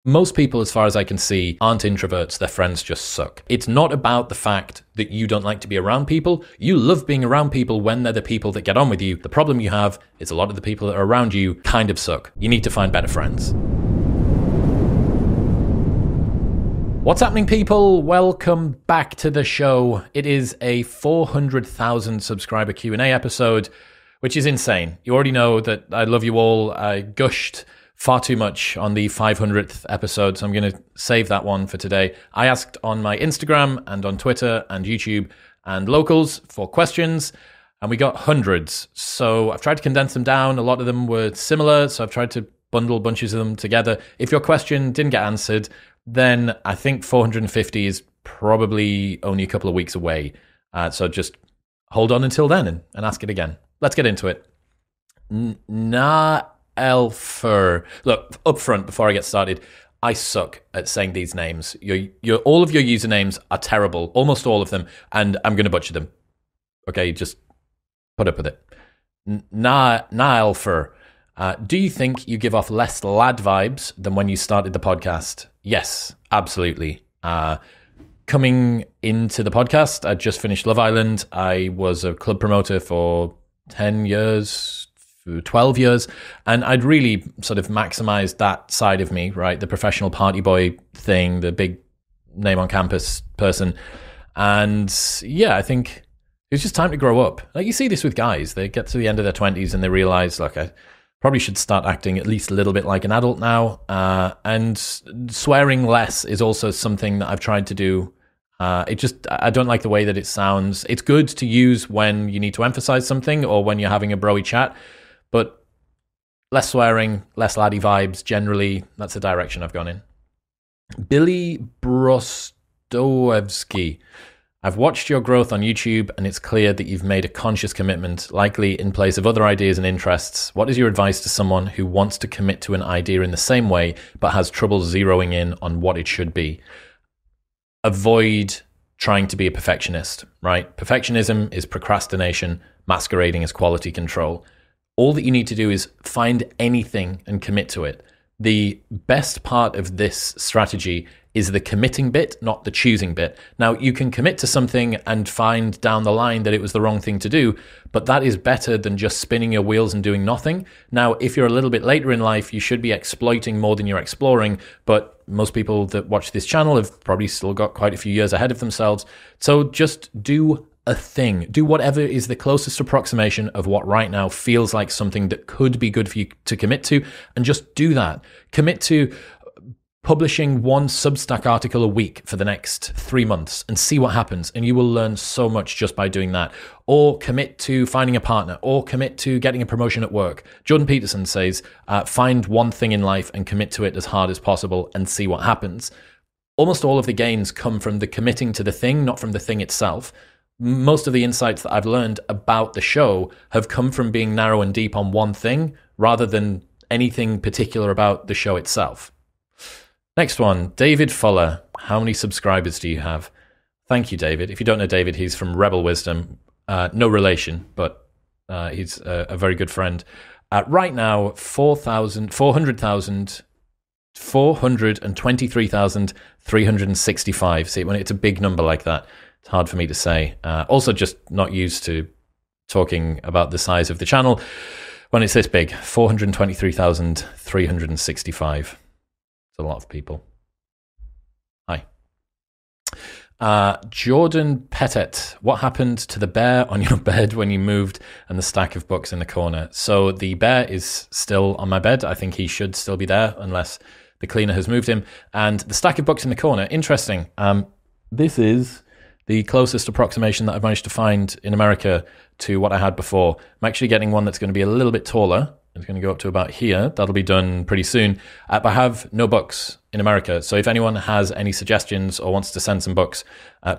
Most people, as far as I can see, aren't introverts. Their friends just suck. It's not about the fact that you don't like to be around people. You love being around people when they're the people that get on with you. The problem you have is a lot of the people that are around you kind of suck. You need to find better friends. What's happening, people? Welcome back to the show. It is a 400,000 subscriber Q&A episode, which is insane. You already know that I love you all. I gushed far too much on the 500th episode, so I'm going to save that one for today. I asked on my Instagram and on Twitter and YouTube and locals for questions, and we got hundreds. So I've tried to condense them down. A lot of them were similar, so I've tried to bundle bunches of them together. If your question didn't get answered, then I think 450 is probably only a couple of weeks away. So just hold on until then and ask it again. Let's get into it. Elfer. Look, up front, before I get started, I suck at saying these names. All of your usernames are terrible, almost all of them, and I'm going to butcher them. Okay, just put up with it. Elfer. Do you think you give off less lad vibes than when you started the podcast? Yes, absolutely. Coming into the podcast, I just finished Love Island. I was a club promoter for 10 years, 12 years, and I'd really sort of maximized that side of me, right? The professional party boy thing, the big name on campus person. And yeah, I think it's just time to grow up. Like, you see this with guys. They get to the end of their 20s and they realize, look, I probably should start acting at least a little bit like an adult now. And swearing less is also something that I've tried to do. I don't like the way that it sounds. It's good to use when you need to emphasize something or when you're having a broy chat, but less swearing, less laddie vibes, generally, that's the direction I've gone in. Billy Brostoevsky. I've watched your growth on YouTube, and it's clear that you've made a conscious commitment, likely in place of other ideas and interests. What is your advice to someone who wants to commit to an idea in the same way, but has trouble zeroing in on what it should be? Avoid trying to be a perfectionist, right? Perfectionism is procrastination masquerading as quality control. All that you need to do is find anything and commit to it. The best part of this strategy is the committing bit, not the choosing bit. Now, you can commit to something and find down the line that it was the wrong thing to do, but that is better than just spinning your wheels and doing nothing. Now, if you're a little bit later in life, you should be exploiting more than you're exploring, but most people that watch this channel have probably still got quite a few years ahead of themselves. So just do a thing. Do whatever is the closest approximation of what right now feels like something that could be good for you to commit to, and just do that. Commit to publishing one Substack article a week for the next 3 months and see what happens, and you will learn so much just by doing that. Or commit to finding a partner, or commit to getting a promotion at work. Jordan Peterson says, find one thing in life and commit to it as hard as possible and see what happens. Almost all of the gains come from the committing to the thing, not from the thing itself. Most of the insights that I've learned about the show have come from being narrow and deep on one thing rather than anything particular about the show itself. Next one, David Fuller. How many subscribers do you have? Thank you, David. If you don't know David, he's from Rebel Wisdom. No relation, but he's a very good friend. Right now, 423,365. See, when it's a big number like that, it's hard for me to say. Also, just not used to talking about the size of the channel when it's this big. 423,365. It's a lot of people. Hi. Jordan Pettit. What happened to the bear on your bed when you moved and the stack of books in the corner? So the bear is still on my bed. I think he should still be there unless the cleaner has moved him. And the stack of books in the corner, interesting. This is the closest approximation that I've managed to find in America to what I had before. I'm actually getting one that's going to be a little bit taller. It's going to go up to about here. That'll be done pretty soon. But I have no books in America. So if anyone has any suggestions or wants to send some books,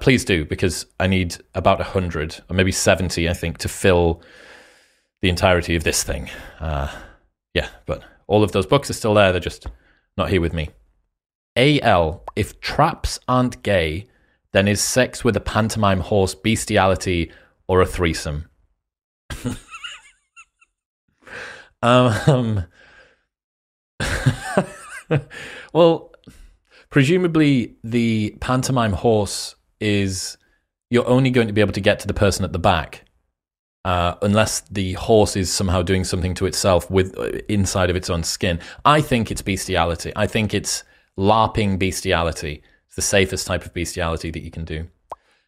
please do, because I need about 100 or maybe 70, I think, to fill the entirety of this thing. But all of those books are still there. They're just not here with me. AL, if traps aren't gay, then is sex with a pantomime horse bestiality or a threesome? Well, Presumably, the Pantomime Horse is you're only going to be able to get to the person at the back, unless the horse is somehow doing something to itself with inside of its own skin. I think it's bestiality. I think it's LARPing bestiality. It's the safest type of bestiality that you can do.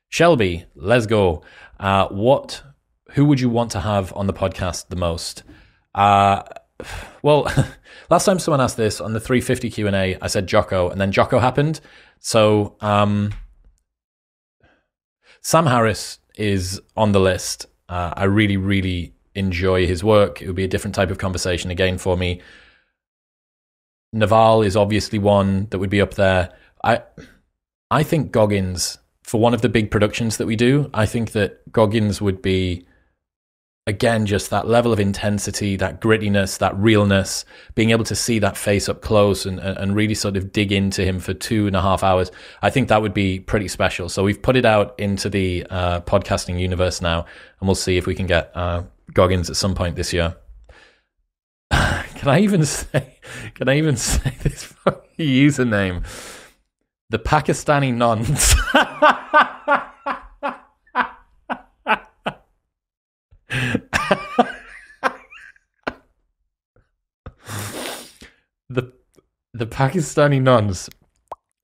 Shelby, let's go. Who would you want to have on the podcast the most? Well, last time someone asked this on the 350 Q&A, I said Jocko, and then Jocko happened. So Sam Harris is on the list. I really, really enjoy his work. It would be a different type of conversation again for me. Naval is obviously one that would be up there. I think Goggins, for one of the big productions that we do, I think that Goggins would be, again, just that level of intensity, that grittiness, that realness, being able to see that face up close and really sort of dig into him for 2.5 hours. I think that would be pretty special. So we've put it out into the podcasting universe now, and we'll see if we can get Goggins at some point this year. Can I even say this fucking username? The Pakistani Nuns. The Pakistani Nuns.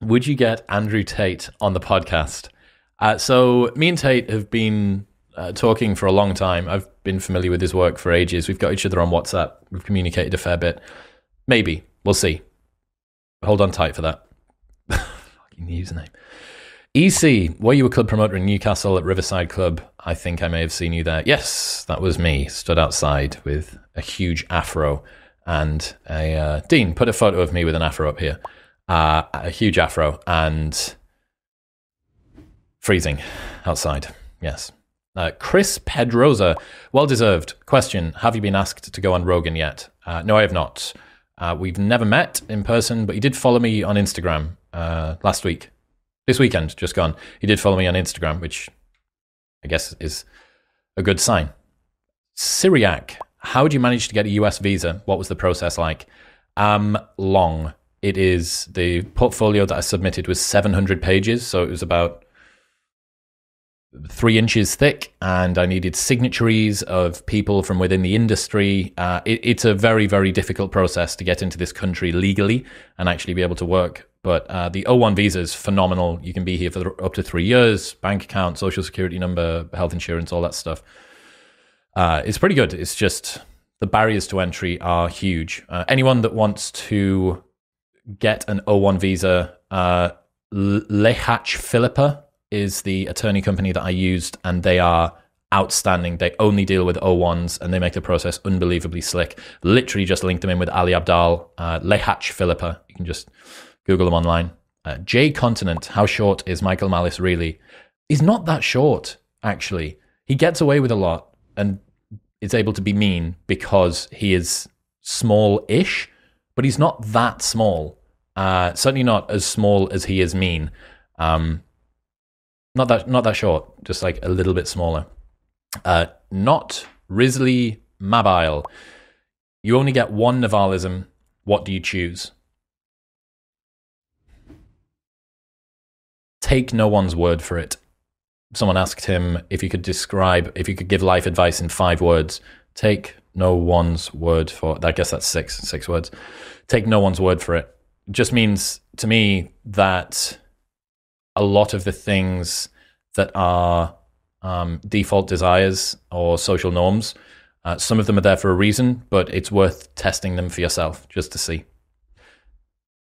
Would you get Andrew Tate on the podcast? So me and Tate have been talking for a long time. I've been familiar with his work for ages. We've got each other on WhatsApp. We've communicated a fair bit. Maybe. We'll see. Hold on tight for that. Fucking username. EC, were you a club promoter in Newcastle at Riverside Club? I think I may have seen you there. Yes, that was me. Stood outside with a huge afro and a... Dean, put a photo of me with an afro up here. A huge afro and freezing outside. Yes. Chris Pedrosa, well-deserved. Question, have you been asked to go on Rogan yet? No, I have not. We've never met in person, but he did follow me on Instagram last week. This weekend, just gone. He did follow me on Instagram, which I guess is a good sign. Syriac, how did you manage to get a US visa? What was the process like? Long. It is, the portfolio that I submitted was 700 pages, so it was about 3 inches thick, and I needed signatories of people from within the industry. It's a very, very difficult process to get into this country legally and actually be able to work. But the O1 visa is phenomenal. You can be here for up to 3 years, bank account, social security number, health insurance, all that stuff. It's pretty good. It's just the barriers to entry are huge. Anyone that wants to get an O1 visa, Lehach Philippa is the attorney company that I used, and they are outstanding. They only deal with O1s, and they make the process unbelievably slick. Literally just link them in with Ali Abdal, Lehach Philippa. You can just Google them online. J Continent, how short is Michael Malice really? He's not that short, actually. He gets away with a lot and is able to be mean because he is small-ish, but he's not that small. Certainly not as small as he is mean. Not that short, just like a little bit smaller. Not Risley Mabile. You only get one Naval-ism. What do you choose? Take no one's word for it. Someone asked him if you could give life advice in 5 words. Take no one's word for it. I guess that's six words. Take no one's word for it. It just means to me that a lot of the things that are default desires or social norms, some of them are there for a reason, but it's worth testing them for yourself just to see.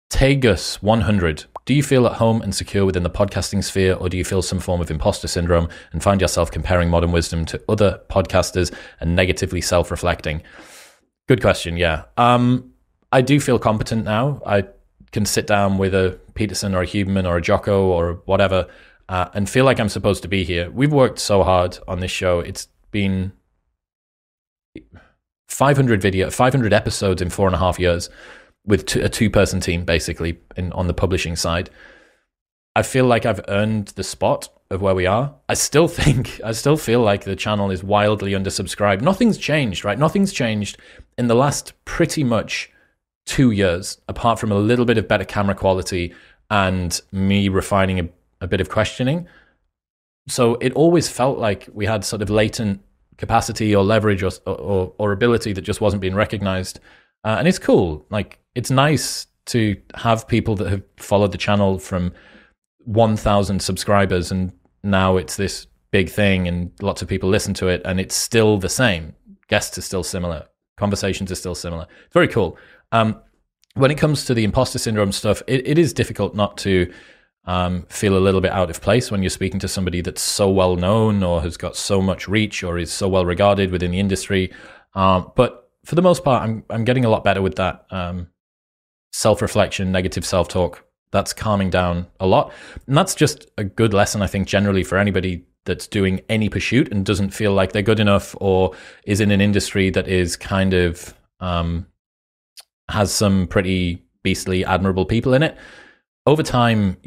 Tegus 100. Do you feel at home and secure within the podcasting sphere, or do you feel some form of imposter syndrome and find yourself comparing modern wisdom to other podcasters and negatively self-reflecting? Good question, yeah. I do feel competent now. I can sit down with a Peterson or a Huberman or a Jocko or whatever and feel like I'm supposed to be here. We've worked so hard on this show. It's been 500 episodes in 4.5 years. With a 2-person team, basically, on the publishing side. I feel like I've earned the spot of where we are. I still feel like the channel is wildly undersubscribed. Nothing's changed, right? Nothing's changed in the last pretty much 2 years, apart from a little bit of better camera quality and me refining a bit of questioning. So it always felt like we had sort of latent capacity or leverage or ability that just wasn't being recognized. And it's cool. Like, it's nice to have people that have followed the channel from 1,000 subscribers, and now it's this big thing and lots of people listen to it, and it's still the same. Guests are still similar. Conversations are still similar. It's very cool. When it comes to the imposter syndrome stuff, it is difficult not to feel a little bit out of place when you're speaking to somebody that's so well known or has got so much reach or is so well regarded within the industry. But for the most part, I'm getting a lot better with that self-reflection, negative self-talk. That's calming down a lot. And that's just a good lesson, I think, generally for anybody that's doing any pursuit and doesn't feel like they're good enough or is in an industry that is kind of has some pretty beastly, admirable people in it. Over time,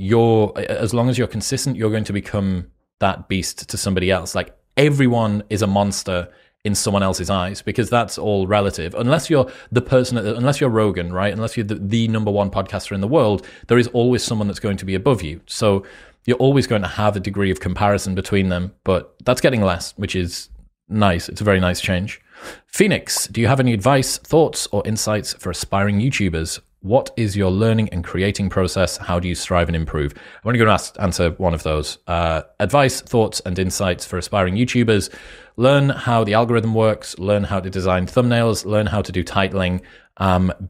as long as you're consistent, you're going to become that beast to somebody else. Like, everyone is a monster in someone else's eyes, because that's all relative. Unless you're the person, unless you're Rogan, right? Unless you're the number one podcaster in the world, there is always someone that's going to be above you. So you're always going to have a degree of comparison between them, but that's getting less, which is nice. It's a very nice change. Phoenix, do you have any advice, thoughts, or insights for aspiring YouTubers? What is your learning and creating process? How do you strive and improve? I'm only going to answer one of those. Advice, thoughts, and insights for aspiring YouTubers. Learn how the algorithm works. Learn how to design thumbnails. Learn how to do titling.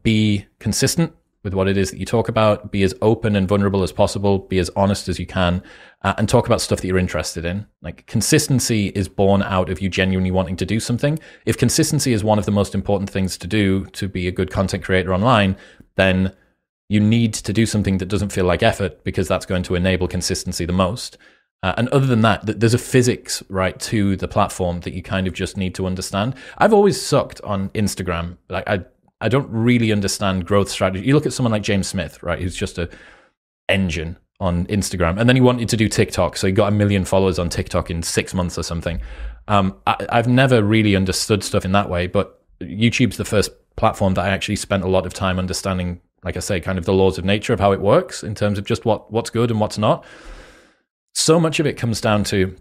Be consistent with what it is that you talk about. Be as open and vulnerable as possible. Be as honest as you can. And talk about stuff that you're interested in. Like, consistency is born out of you genuinely wanting to do something. If consistency is one of the most important things to do to be a good content creator online, then you need to do something that doesn't feel like effort, because that's going to enable consistency the most. And other than that, there's a physics, right, to the platform that you kind of just need to understand. I've always sucked on Instagram. Like, I don't really understand growth strategy. You look at someone like James Smith, right, who's just a engine on Instagram, and then he wanted to do TikTok, so he got 1 million followers on TikTok in 6 months or something. I've never really understood stuff in that way, but YouTube's the first platform that I actually spent a lot of time understanding, like I say, kind of the laws of nature of how it works in terms of just what's good and what's not. So much of it comes down to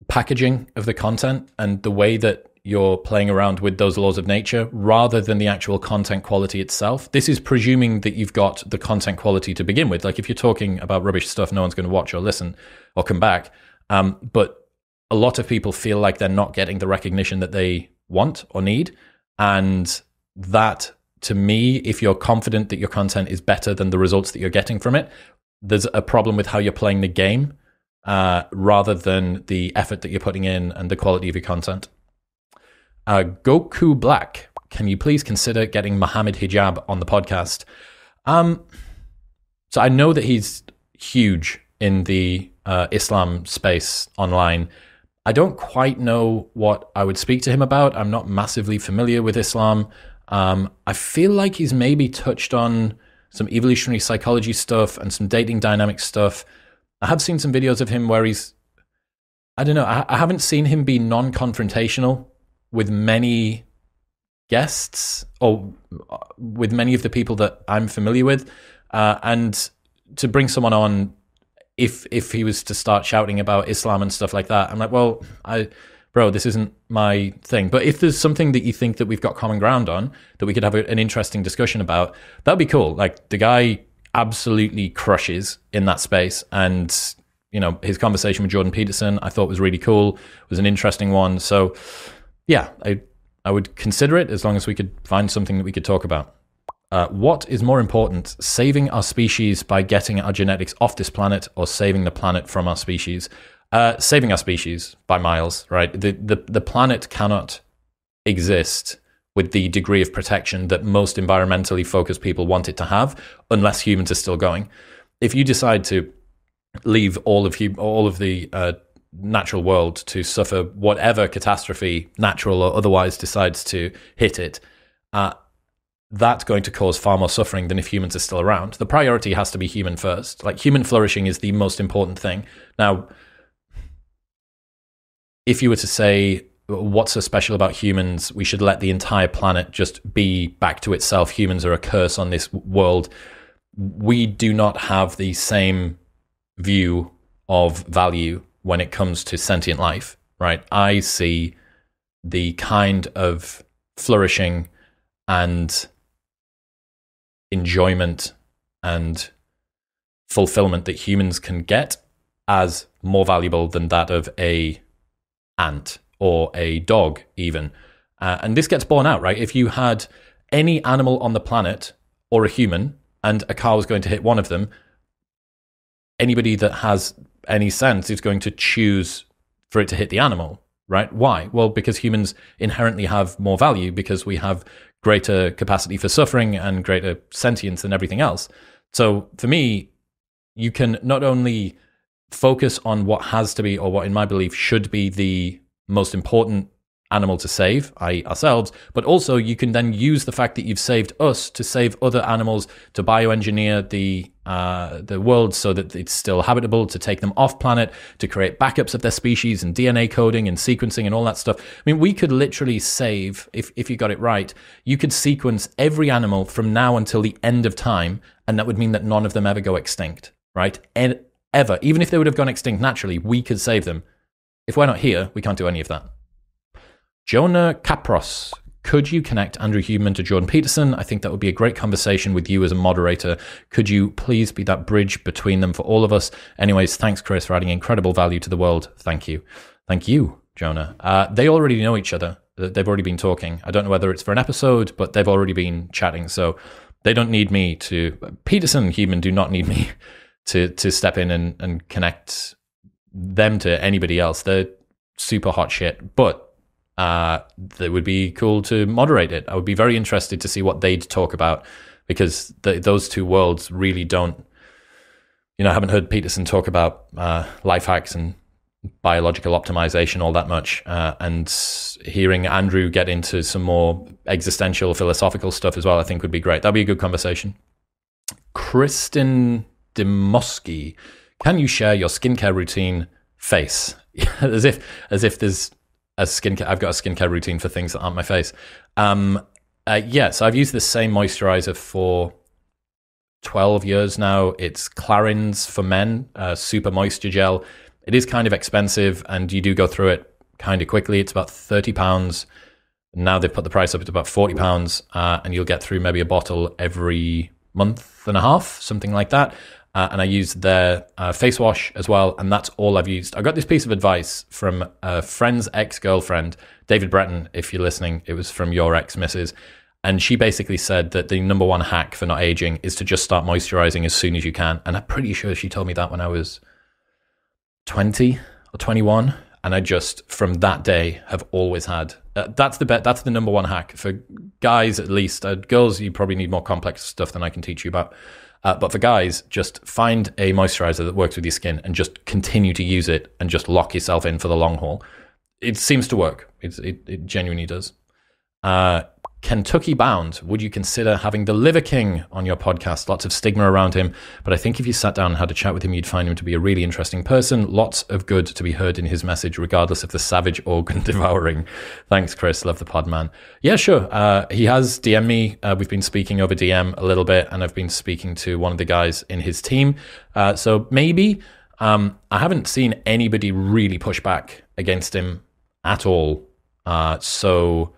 packaging of the content and the way that you're playing around with those laws of nature rather than the actual content quality itself. This is presuming that you've got the content quality to begin with. Like, if you're talking about rubbish stuff, no one's going to watch or listen or come back. But a lot of people feel like they're not getting the recognition that they want or need. And that, to me, if you're confident that your content is better than the results that you're getting from it, there's a problem with how you're playing the game rather than the effort that you're putting in and the quality of your content. Goku Black, can you please consider getting Mohammad Hijab on the podcast? So I know that he's huge in the Islam space online. I don't quite know what I would speak to him about. I'm not massively familiar with Islam. I feel like he's maybe touched on some evolutionary psychology stuff and some dating dynamic stuff. I have seen some videos of him where I don't know, I haven't seen him be non-confrontational with many guests or with many of the people that I'm familiar with. And to bring someone on, if he was to start shouting about Islam and stuff like that, I'm like, well, bro, this isn't my thing. But if there's something that you think that we've got common ground on, that we could have an interesting discussion about, that'd be cool. Like, the guy absolutely crushes in that space. And, you know, his conversation with Jordan Peterson, I thought was really cool. It was an interesting one. So yeah, I would consider it as long as we could find something that we could talk about. What is more important, saving our species by getting our genetics off this planet, or saving the planet from our species? Saving our species by miles, right? The planet cannot exist with the degree of protection that most environmentally focused people want it to have, unless humans are still going. If you decide to leave all of the natural world to suffer whatever catastrophe, natural or otherwise, decides to hit it, that's going to cause far more suffering than if humans are still around. The priority has to be human first. Like, human flourishing is the most important thing. Now, if you were to say, what's so special about humans, we should let the entire planet just be back to itself, humans are a curse on this world, we do not have the same view of value when it comes to sentient life, right? I see the kind of flourishing and enjoyment and fulfillment that humans can get as more valuable than that of a ant or a dog even. And this gets borne out, right? If you had any animal on the planet or a human and a car was going to hit one of them, anybody that has any sense is going to choose for it to hit the animal, right? Why? Well, because humans inherently have more value because we have greater capacity for suffering and greater sentience than everything else. So for me, you can not only focus on what has to be, or what in my belief should be, the most important animal to save, i.e. ourselves, but also you can then use the fact that you've saved us to save other animals, to bioengineer the world so that it's still habitable, to take them off planet, to create backups of their species and DNA coding and sequencing and all that stuff. I mean, we could literally save, if you got it right, you could sequence every animal from now until the end of time, and that would mean that none of them ever go extinct, right? And ever, even if they would have gone extinct naturally, we could save them. If we're not here, we can't do any of that. Jonah Capros, could you connect Andrew Huberman to Jordan Peterson? I think that would be a great conversation with you as a moderator. Could you please be that bridge between them for all of us? Anyways, thanks, Chris, for adding incredible value to the world. Thank you. Thank you, Jonah. They already know each other. They've already been talking. I don't know whether it's for an episode, but they've already been chatting. So they don't need me to... Peterson and Huberman do not need me to step in and connect them to anybody else. They're super hot shit, but that would be cool to moderate it. I would be very interested to see what they'd talk about, because those two worlds really don't, I haven't heard Peterson talk about life hacks and biological optimization all that much, and hearing Andrew get into some more existential philosophical stuff as well, I think would be great. That'd be a good conversation. Kristen Demoski, can you share your skincare routine face? as if there's I've got a skincare routine for things that aren't my face. So I've used the same moisturizer for 12 years now. It's Clarins for men, super moisture gel. It is kind of expensive, and you do go through it kind of quickly. It's about £30. Now they've put the price up to about £40, and you'll get through maybe a bottle every month and a half, something like that. And I used their face wash as well, and that's all I've used. I got this piece of advice from a friend's ex-girlfriend, David Breton, if you're listening. It was from your ex-missus. And she basically said that the number one hack for not aging is to just start moisturizing as soon as you can. And I'm pretty sure she told me that when I was 20 or 21. And I just, from that day, have always had... that's the number one hack. For guys, at least. Girls, you probably need more complex stuff than I can teach you about. But for guys, just find a moisturizer that works with your skin and just continue to use it and just lock yourself in for the long haul. It seems to work. It genuinely does. Kentucky Bound, would you consider having the Liver King on your podcast? Lots of stigma around him, but I think if you sat down and had a chat with him, you'd find him to be a really interesting person. Lots of good to be heard in his message, regardless of the savage organ devouring. Thanks, Chris. Love the pod, man. Yeah, sure. He has DM'd me. We've been speaking over DM a little bit, and I've been speaking to one of the guys in his team. So maybe. I haven't seen anybody really push back against him at all. So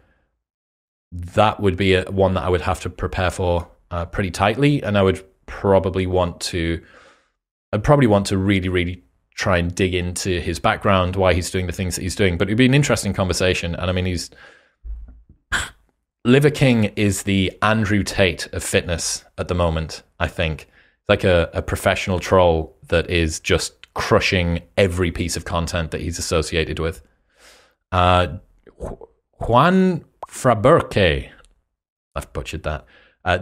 that would be one that I would have to prepare for pretty tightly, and I would probably want to really, really try and dig into his background, why he's doing the things that he's doing. But it'd be an interesting conversation. And I mean, Liver King is the Andrew Tate of fitness at the moment, I think. Like a professional troll that is just crushing every piece of content that he's associated with. Juan Fraberke, I've butchered that.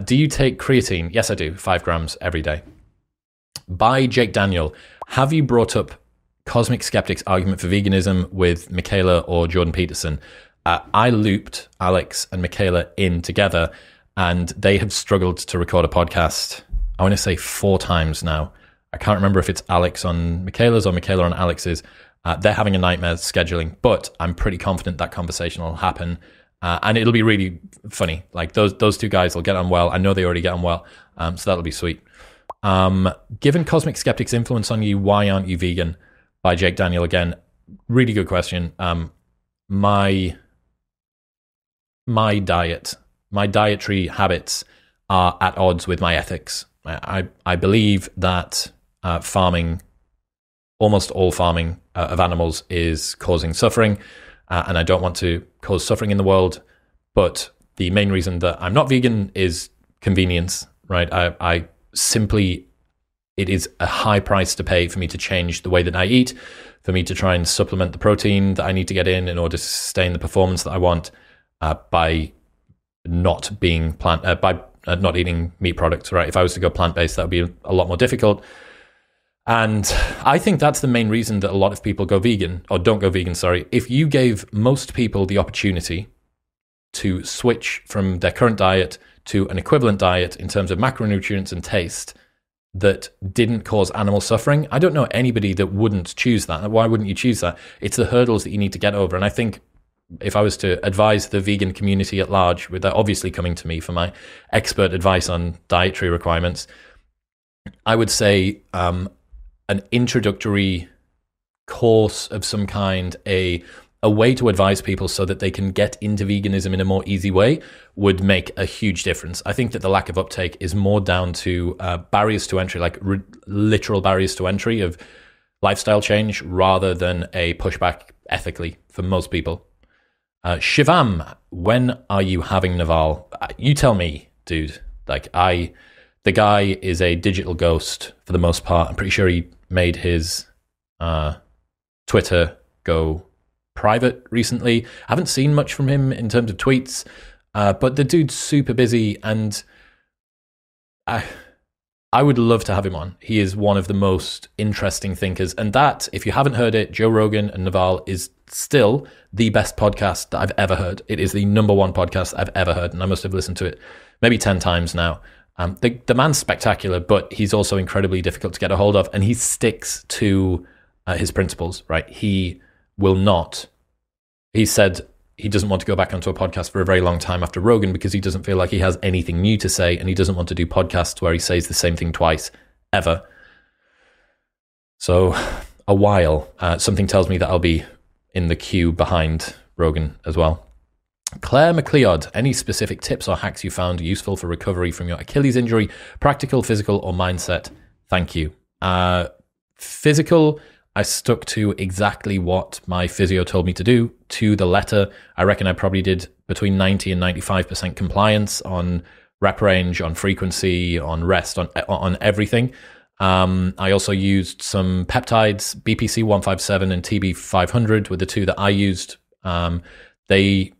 Do you take creatine? Yes, I do. 5 grams every day. By Jake Daniel, have you brought up Cosmic Skeptic's argument for veganism with Michaela or Jordan Peterson? I looped Alex and Michaela in together, and they have struggled to record a podcast, I want to say 4 times now. I can't remember if it's Alex on Michaela's or Michaela on Alex's. They're having a nightmare scheduling, but I'm pretty confident that conversation will happen. And it'll be really funny. Like those two guys will get on well. I know they already get on well. So that'll be sweet. Given Cosmic Skeptic's influence on you, why aren't you vegan? By Jake Daniel again. Really good question. My diet, my dietary habits are at odds with my ethics. I believe that farming, almost all farming of animals is causing suffering, and I don't want to cause suffering in the world. But the main reason that I'm not vegan is convenience, right? I simply, it is a high price to pay for me to change the way that I eat, for me to try and supplement the protein that I need to get in order to sustain the performance that I want by not being by not eating meat products, right? If I was to go plant-based, that would be a lot more difficult. And I think that's the main reason that a lot of people go vegan, or don't go vegan, sorry. If you gave most people the opportunity to switch from their current diet to an equivalent diet in terms of macronutrients and taste that didn't cause animal suffering, I don't know anybody that wouldn't choose that. Why wouldn't you choose that? It's the hurdles that you need to get over. And I think if I was to advise the vegan community at large, with that obviously coming to me for my expert advice on dietary requirements, I would say an introductory course of some kind, a way to advise people so that they can get into veganism in a more easy way would make a huge difference. I think that the lack of uptake is more down to barriers to entry, like literal barriers to entry of lifestyle change, rather than a pushback ethically for most people. Shivam, when are you having Naval? You tell me, dude. The guy is a digital ghost for the most part. I'm pretty sure he made his Twitter go private recently. I haven't seen much from him in terms of tweets, but the dude's super busy, and I would love to have him on. He is one of the most interesting thinkers, and that, if you haven't heard it, Joe Rogan and Naval is still the best podcast that I've ever heard. It is the number one podcast I've ever heard, and I must have listened to it maybe 10 times now. The man's spectacular, but he's also incredibly difficult to get a hold of, and he sticks to his principles, right? He said he doesn't want to go back onto a podcast for a very long time after Rogan because he doesn't feel like he has anything new to say, and he doesn't want to do podcasts where he says the same thing twice, ever. So a while. Something tells me that I'll be in the queue behind Rogan as well. Claire McLeod, any specific tips or hacks you found useful for recovery from your Achilles injury, practical, physical, or mindset? Thank you. Physical, I stuck to exactly what my physio told me to do, to the letter. I reckon I probably did between 90 and 95% compliance on rep range, on frequency, on rest, on everything. I also used some peptides, BPC 157 and TB 500 were the two that I used. They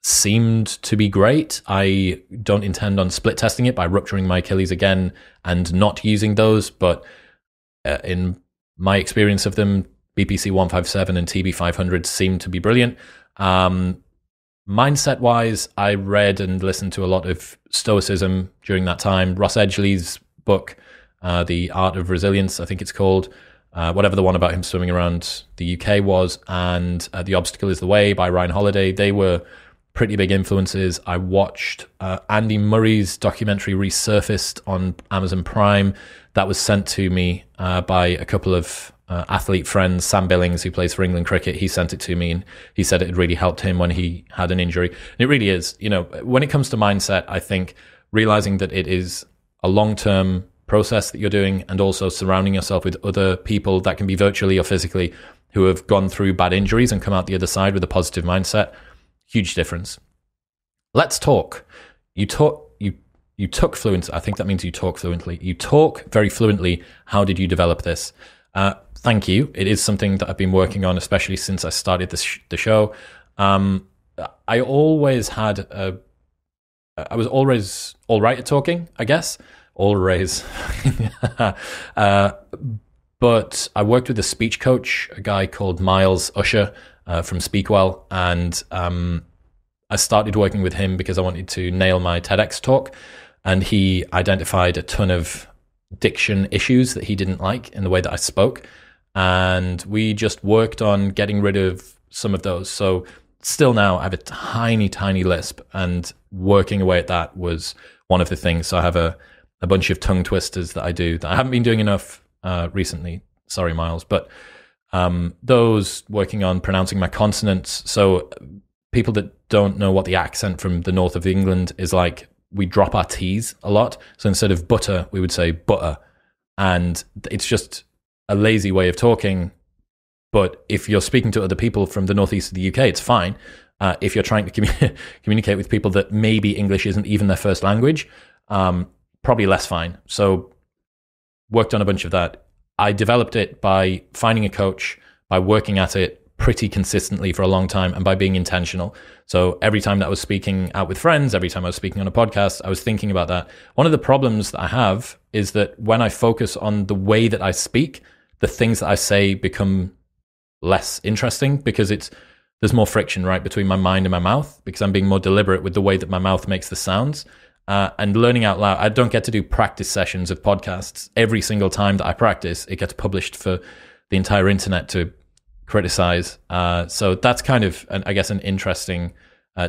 seemed to be great. I don't intend on split testing it by rupturing my Achilles again and not using those, but in my experience of them, BPC 157 and TB 500 seemed to be brilliant. Mindset-wise, I read and listened to a lot of Stoicism during that time. Ross Edgley's book, The Art of Resilience, I think it's called, whatever the one about him swimming around the UK was, and The Obstacle is the Way by Ryan Holiday. They were pretty big influences. I watched Andy Murray's documentary Resurfaced on Amazon Prime. That was sent to me by a couple of athlete friends. Sam Billings, who plays for England cricket, he sent it to me, and he said it had really helped him when he had an injury. And it really is. You know, when it comes to mindset, I think realizing that it is a long-term process that you're doing, and also surrounding yourself with other people that can be virtually or physically who have gone through bad injuries and come out the other side with a positive mindset, huge difference. Let's talk. You took fluent. I think that means you talk fluently. You talk very fluently. How did you develop this? Thank you. It is something that I've been working on, especially since I started the show. I always had I was always all right at talking, I guess. Always. But I worked with a speech coach, a guy called Miles Usher from Speakwell, and I started working with him because I wanted to nail my TEDx talk, and he identified a ton of diction issues that he didn't like in the way that I spoke, and we just worked on getting rid of some of those. So still now I have a tiny lisp, and working away at that was one of the things. So I have a a bunch of tongue twisters that I do that I haven't been doing enough recently. Sorry, Miles. But those, working on pronouncing my consonants. So people that don't know what the accent from the north of England is like, we drop our T's a lot. So instead of butter, we would say butter. And it's just a lazy way of talking. But if you're speaking to other people from the northeast of the UK, it's fine. If you're trying to communicate with people that maybe English isn't even their first language, probably less fine. So worked on a bunch of that. I developed it by finding a coach, by working at it pretty consistently for a long time, and by being intentional. So every time that I was speaking out with friends, every time I was speaking on a podcast, I was thinking about that. One of the problems that I have is that when I focus on the way that I speak, the things that I say become less interesting because there's more friction, right, between my mind and my mouth, because I'm being more deliberate with the way that my mouth makes the sounds. And learning out loud, I don't get to do practice sessions of podcasts. Every single time that I practice, it gets published for the entire internet to criticize. So that's kind of, I guess, an interesting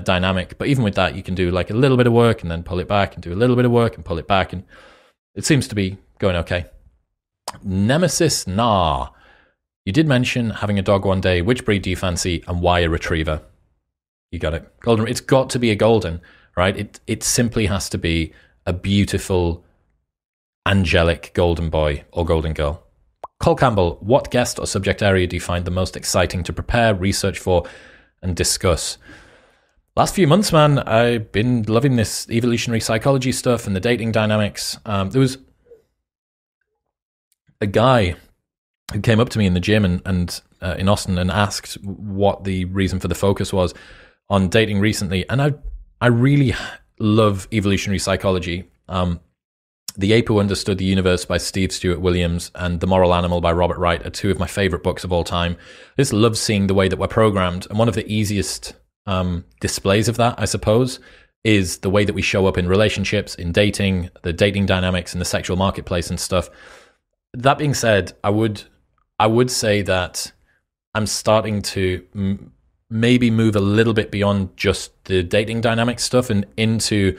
dynamic. But even with that, you can do like a little bit of work and then pull it back and do a little bit of work and pull it back. And it seems to be going okay. Nemesis, nah. You did mention having a dog one day. Which breed do you fancy and why a retriever? You got it. Golden. It's got to be a golden, right? It simply has to be a beautiful, angelic golden boy or golden girl. Cole Campbell, what guest or subject area do you find the most exciting to prepare, research for, and discuss? Last few months, man, I've been loving this evolutionary psychology stuff and the dating dynamics. There was a guy who came up to me in the gym and in Austin and asked what the reason for the focus was on dating recently. And I really love evolutionary psychology. The Ape Who Understood the Universe by Steve Stuart Williams and The Moral Animal by Robert Wright are two of my favorite books of all time. I just love seeing the way that we're programmed. And one of the easiest displays of that, I suppose, is the way that we show up in relationships, in dating, the dating dynamics and the sexual marketplace and stuff. That being said, I would say that I'm starting to maybe move a little bit beyond just the dating dynamic stuff and into,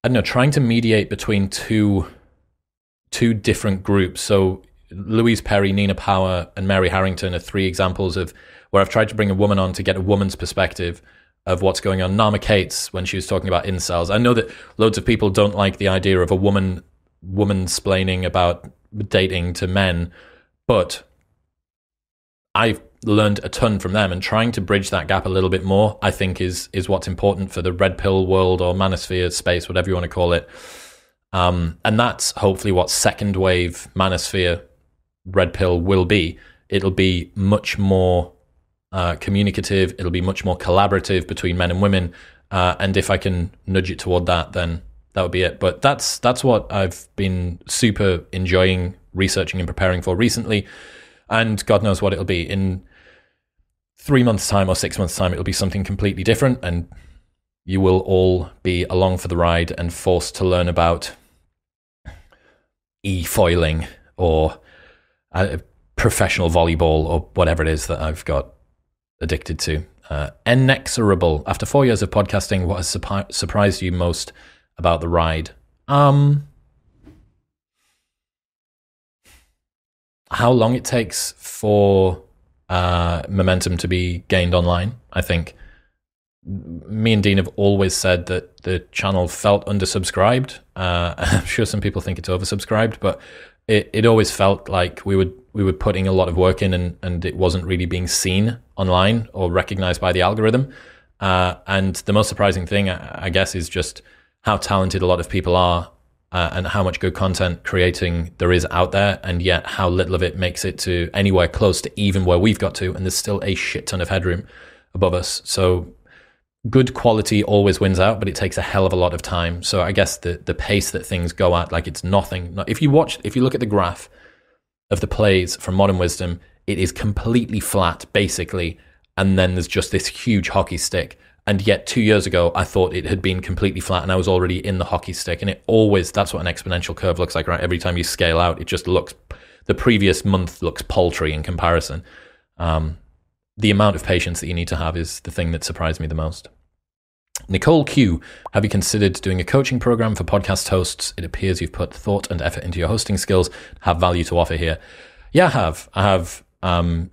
I don't know, trying to mediate between two different groups. So Louise Perry, Nina Power, and Mary Harrington are three examples of where I've tried to bring a woman on to get a woman's perspective of what's going on. Nama Cates, when she was talking about incels. I know that loads of people don't like the idea of a woman-splaining about dating to men, but I've learned a ton from them, and trying to bridge that gap a little bit more, I think is what's important for the red pill world or manosphere space, whatever you want to call it. And that's hopefully what second wave manosphere red pill will be. It'll be much more communicative. It'll be much more collaborative between men and women. And if I can nudge it toward that, then that would be it. But that's what I've been super enjoying researching and preparing for recently. And God knows what it'll be. In 3 months' time or 6 months' time, it'll be something completely different. And you will all be along for the ride and forced to learn about e-foiling or professional volleyball or whatever it is that I've got addicted to. Inexorable. After 4 years of podcasting, what has surprised you most about the ride? How long it takes for momentum to be gained online. I think me and Dean have always said that the channel felt undersubscribed. I'm sure some people think it's oversubscribed, but it always felt like we were putting a lot of work in and it wasn't really being seen online or recognized by the algorithm. And the most surprising thing, I guess, is just how talented a lot of people are and how much good content creating there is out there, and yet how little of it makes it to anywhere close to even where we've got to, and there's still a shit ton of headroom above us. So good quality always wins out, but it takes a hell of a lot of time. So I guess the pace that things go at, like it's nothing. If you look at the graph of the plays from Modern Wisdom, it is completely flat, basically, and then there's just this huge hockey stick. And yet 2 years ago, I thought it had been completely flat and I was already in the hockey stick. And that's what an exponential curve looks like, right? Every time you scale out, it just looks, the previous month looks paltry in comparison. The amount of patience that you need to have is the thing that surprised me the most. Nicole Q, have you considered doing a coaching program for podcast hosts? It appears you've put thought and effort into your hosting skills, have value to offer here. Yeah, I have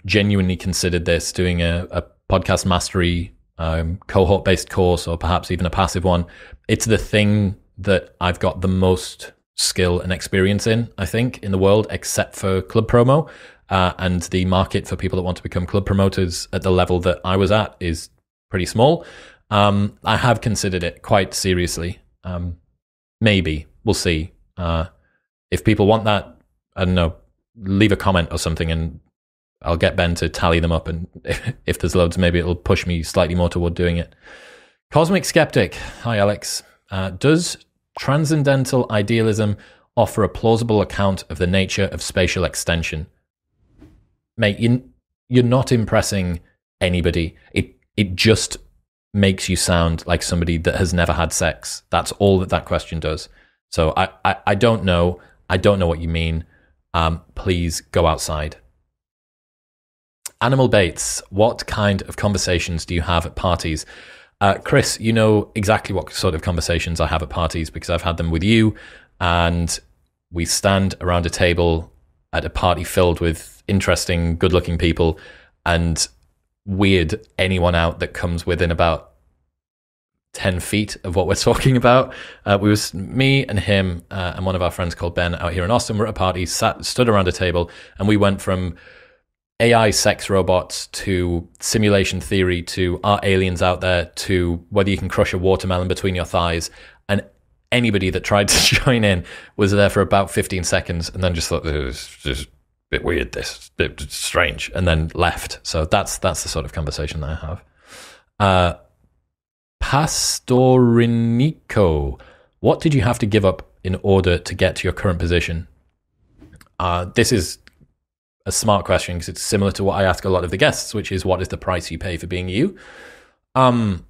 genuinely considered this, doing a podcast mastery cohort-based course, or perhaps even a passive one. It's the thing that I've got the most skill and experience in, I think, in the world, except for club promo. And the market for people that want to become club promoters at the level that I was at is pretty small. I have considered it quite seriously. Maybe. We'll see. If people want that, I don't know, leave a comment or something and I'll get Ben to tally them up. And if there's loads, maybe it'll push me slightly more toward doing it. Cosmic Skeptic. Hi, Alex. Does transcendental idealism offer a plausible account of the nature of spatial extension? Mate, you're not impressing anybody. It just makes you sound like somebody that has never had sex. That's all that question does. So I don't know. I don't know what you mean. Please go outside. Animal Baits, what kind of conversations do you have at parties? Chris, you know exactly what sort of conversations I have at parties because I've had them with you, and we stand around a table at a party filled with interesting, good-looking people and weird anyone out that comes within about 10 feet of what we're talking about. Me and him and one of our friends called Ben out here in Austin were at a party, stood around a table, and we went from AI sex robots to simulation theory to are aliens out there to whether you can crush a watermelon between your thighs. And anybody that tried to join in was there for about 15 seconds and then just thought, it was just a bit weird, this bit strange, and then left. So that's the sort of conversation that I have. Pastorinico, what did you have to give up in order to get to your current position? This is a smart question because it's similar to what I ask a lot of the guests, which is, what is the price you pay for being you? A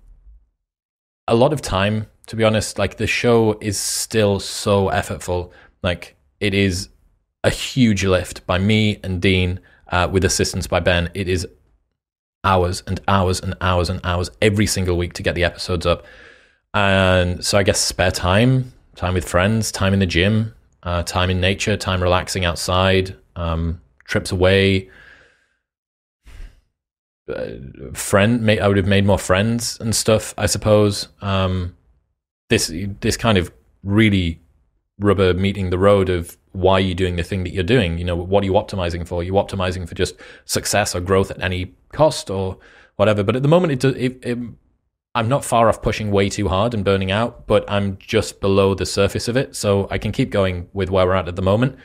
lot of time, to be honest. Like, the show is still so effortful. Like, it is a huge lift by me and Dean with assistance by Ben. It is hours and hours and hours and hours every single week to get the episodes up. And so I guess spare time with friends, time in the gym, time in nature, time relaxing outside, trips away. I would have made more friends and stuff, I suppose. This kind of really rubber meeting the road of why you're doing the thing that you're doing. You know, what are you optimizing for? Are you optimizing for just success or growth at any cost or whatever? But at the moment, I'm not far off pushing way too hard and burning out, but I'm just below the surface of it. So I can keep going with where we're at the moment.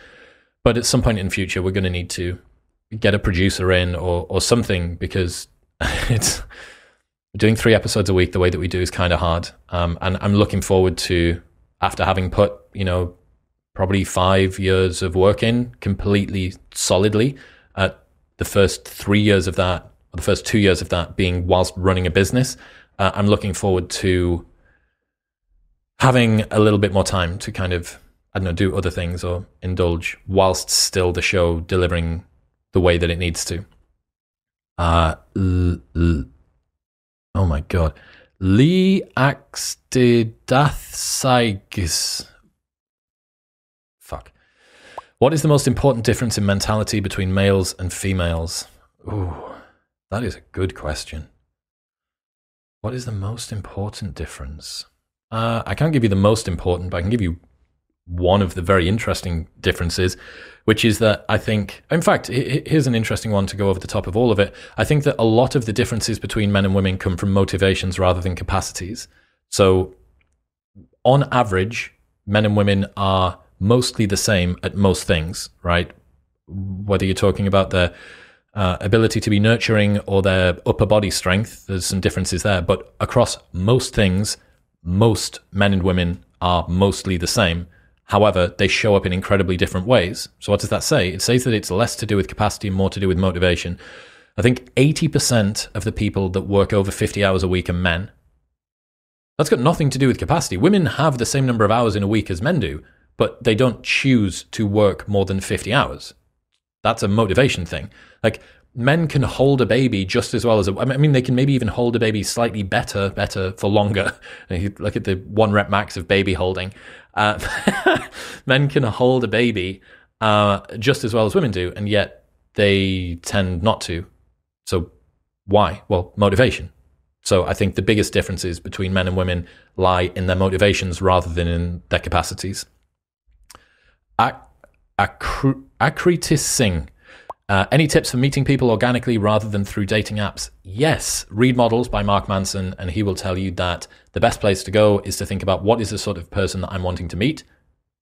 But at some point in the future, we're going to need to get a producer in or something, because doing 3 episodes a week the way that we do is kind of hard. And I'm looking forward to, after having put, probably 5 years of work in completely solidly, the first 3 years of that, or the first 2 years of that being whilst running a business, I'm looking forward to having a little bit more time to kind of, I don't know, do other things or indulge whilst still the show delivering the way that it needs to. Oh my God. Lee Axtidathsaigus. Fuck. What is the most important difference in mentality between males and females? Ooh, that is a good question. What is the most important difference? I can't give you the most important, but I can give you one of the very interesting differences, which is that I think, in fact, here's an interesting one to go over the top of all of it. I think that a lot of the differences between men and women come from motivations rather than capacities. So on average, men and women are mostly the same at most things, right? Whether you're talking about their ability to be nurturing or their upper body strength, there's some differences there. But across most things, most men and women are mostly the same. However, they show up in incredibly different ways. So what does that say? It says that it's less to do with capacity and more to do with motivation. I think 80% of the people that work over 50 hours a week are men. That's got nothing to do with capacity. Women have the same number of hours in a week as men do, but they don't choose to work more than 50 hours. That's a motivation thing. Like, men can hold a baby just as well as I mean, they can maybe even hold a baby slightly better for longer. You look at the 1 rep max of baby holding. Men can hold a baby just as well as women do, and yet they tend not to. So why? Well, motivation. So I think the biggest differences between men and women lie in their motivations rather than in their capacities. Achilles Singh. Any tips for meeting people organically rather than through dating apps? Yes. Read Models by Mark Manson, and he will tell you that the best place to go is to think about what is the sort of person that I'm wanting to meet.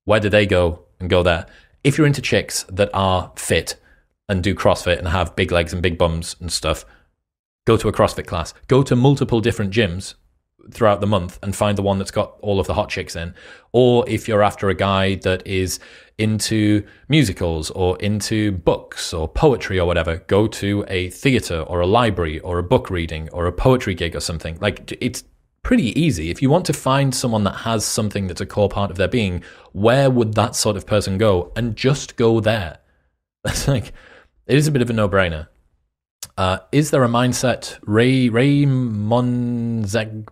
Where do they go? And go there. If you're into chicks that are fit and do CrossFit and have big legs and big bums and stuff, go to a CrossFit class. Go to multiple different gyms throughout the month and find the one that's got all of the hot chicks in. Or if you're after a guy that is into musicals or into books or poetry or whatever, go to a theater or a library or a book reading or a poetry gig or something. Like, it's pretty easy. If you want to find someone that has something that's a core part of their being, where would that sort of person go? And just go there. That's like, it is a bit of a no-brainer. Is there a mindset? Ray Monzegpig.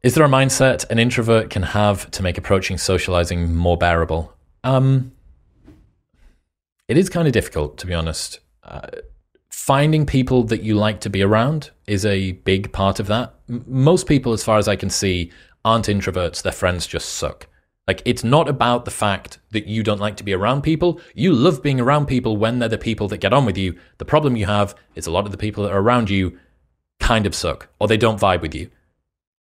Is there a mindset an introvert can have to make approaching socializing more bearable? It is kind of difficult, to be honest. Finding people that you like to be around is a big part of that. Most people, as far as I can see, aren't introverts. Their friends just suck. Like, it's not about the fact that you don't like to be around people. You love being around people when they're the people that get on with you. The problem you have is a lot of the people that are around you kind of suck, or they don't vibe with you.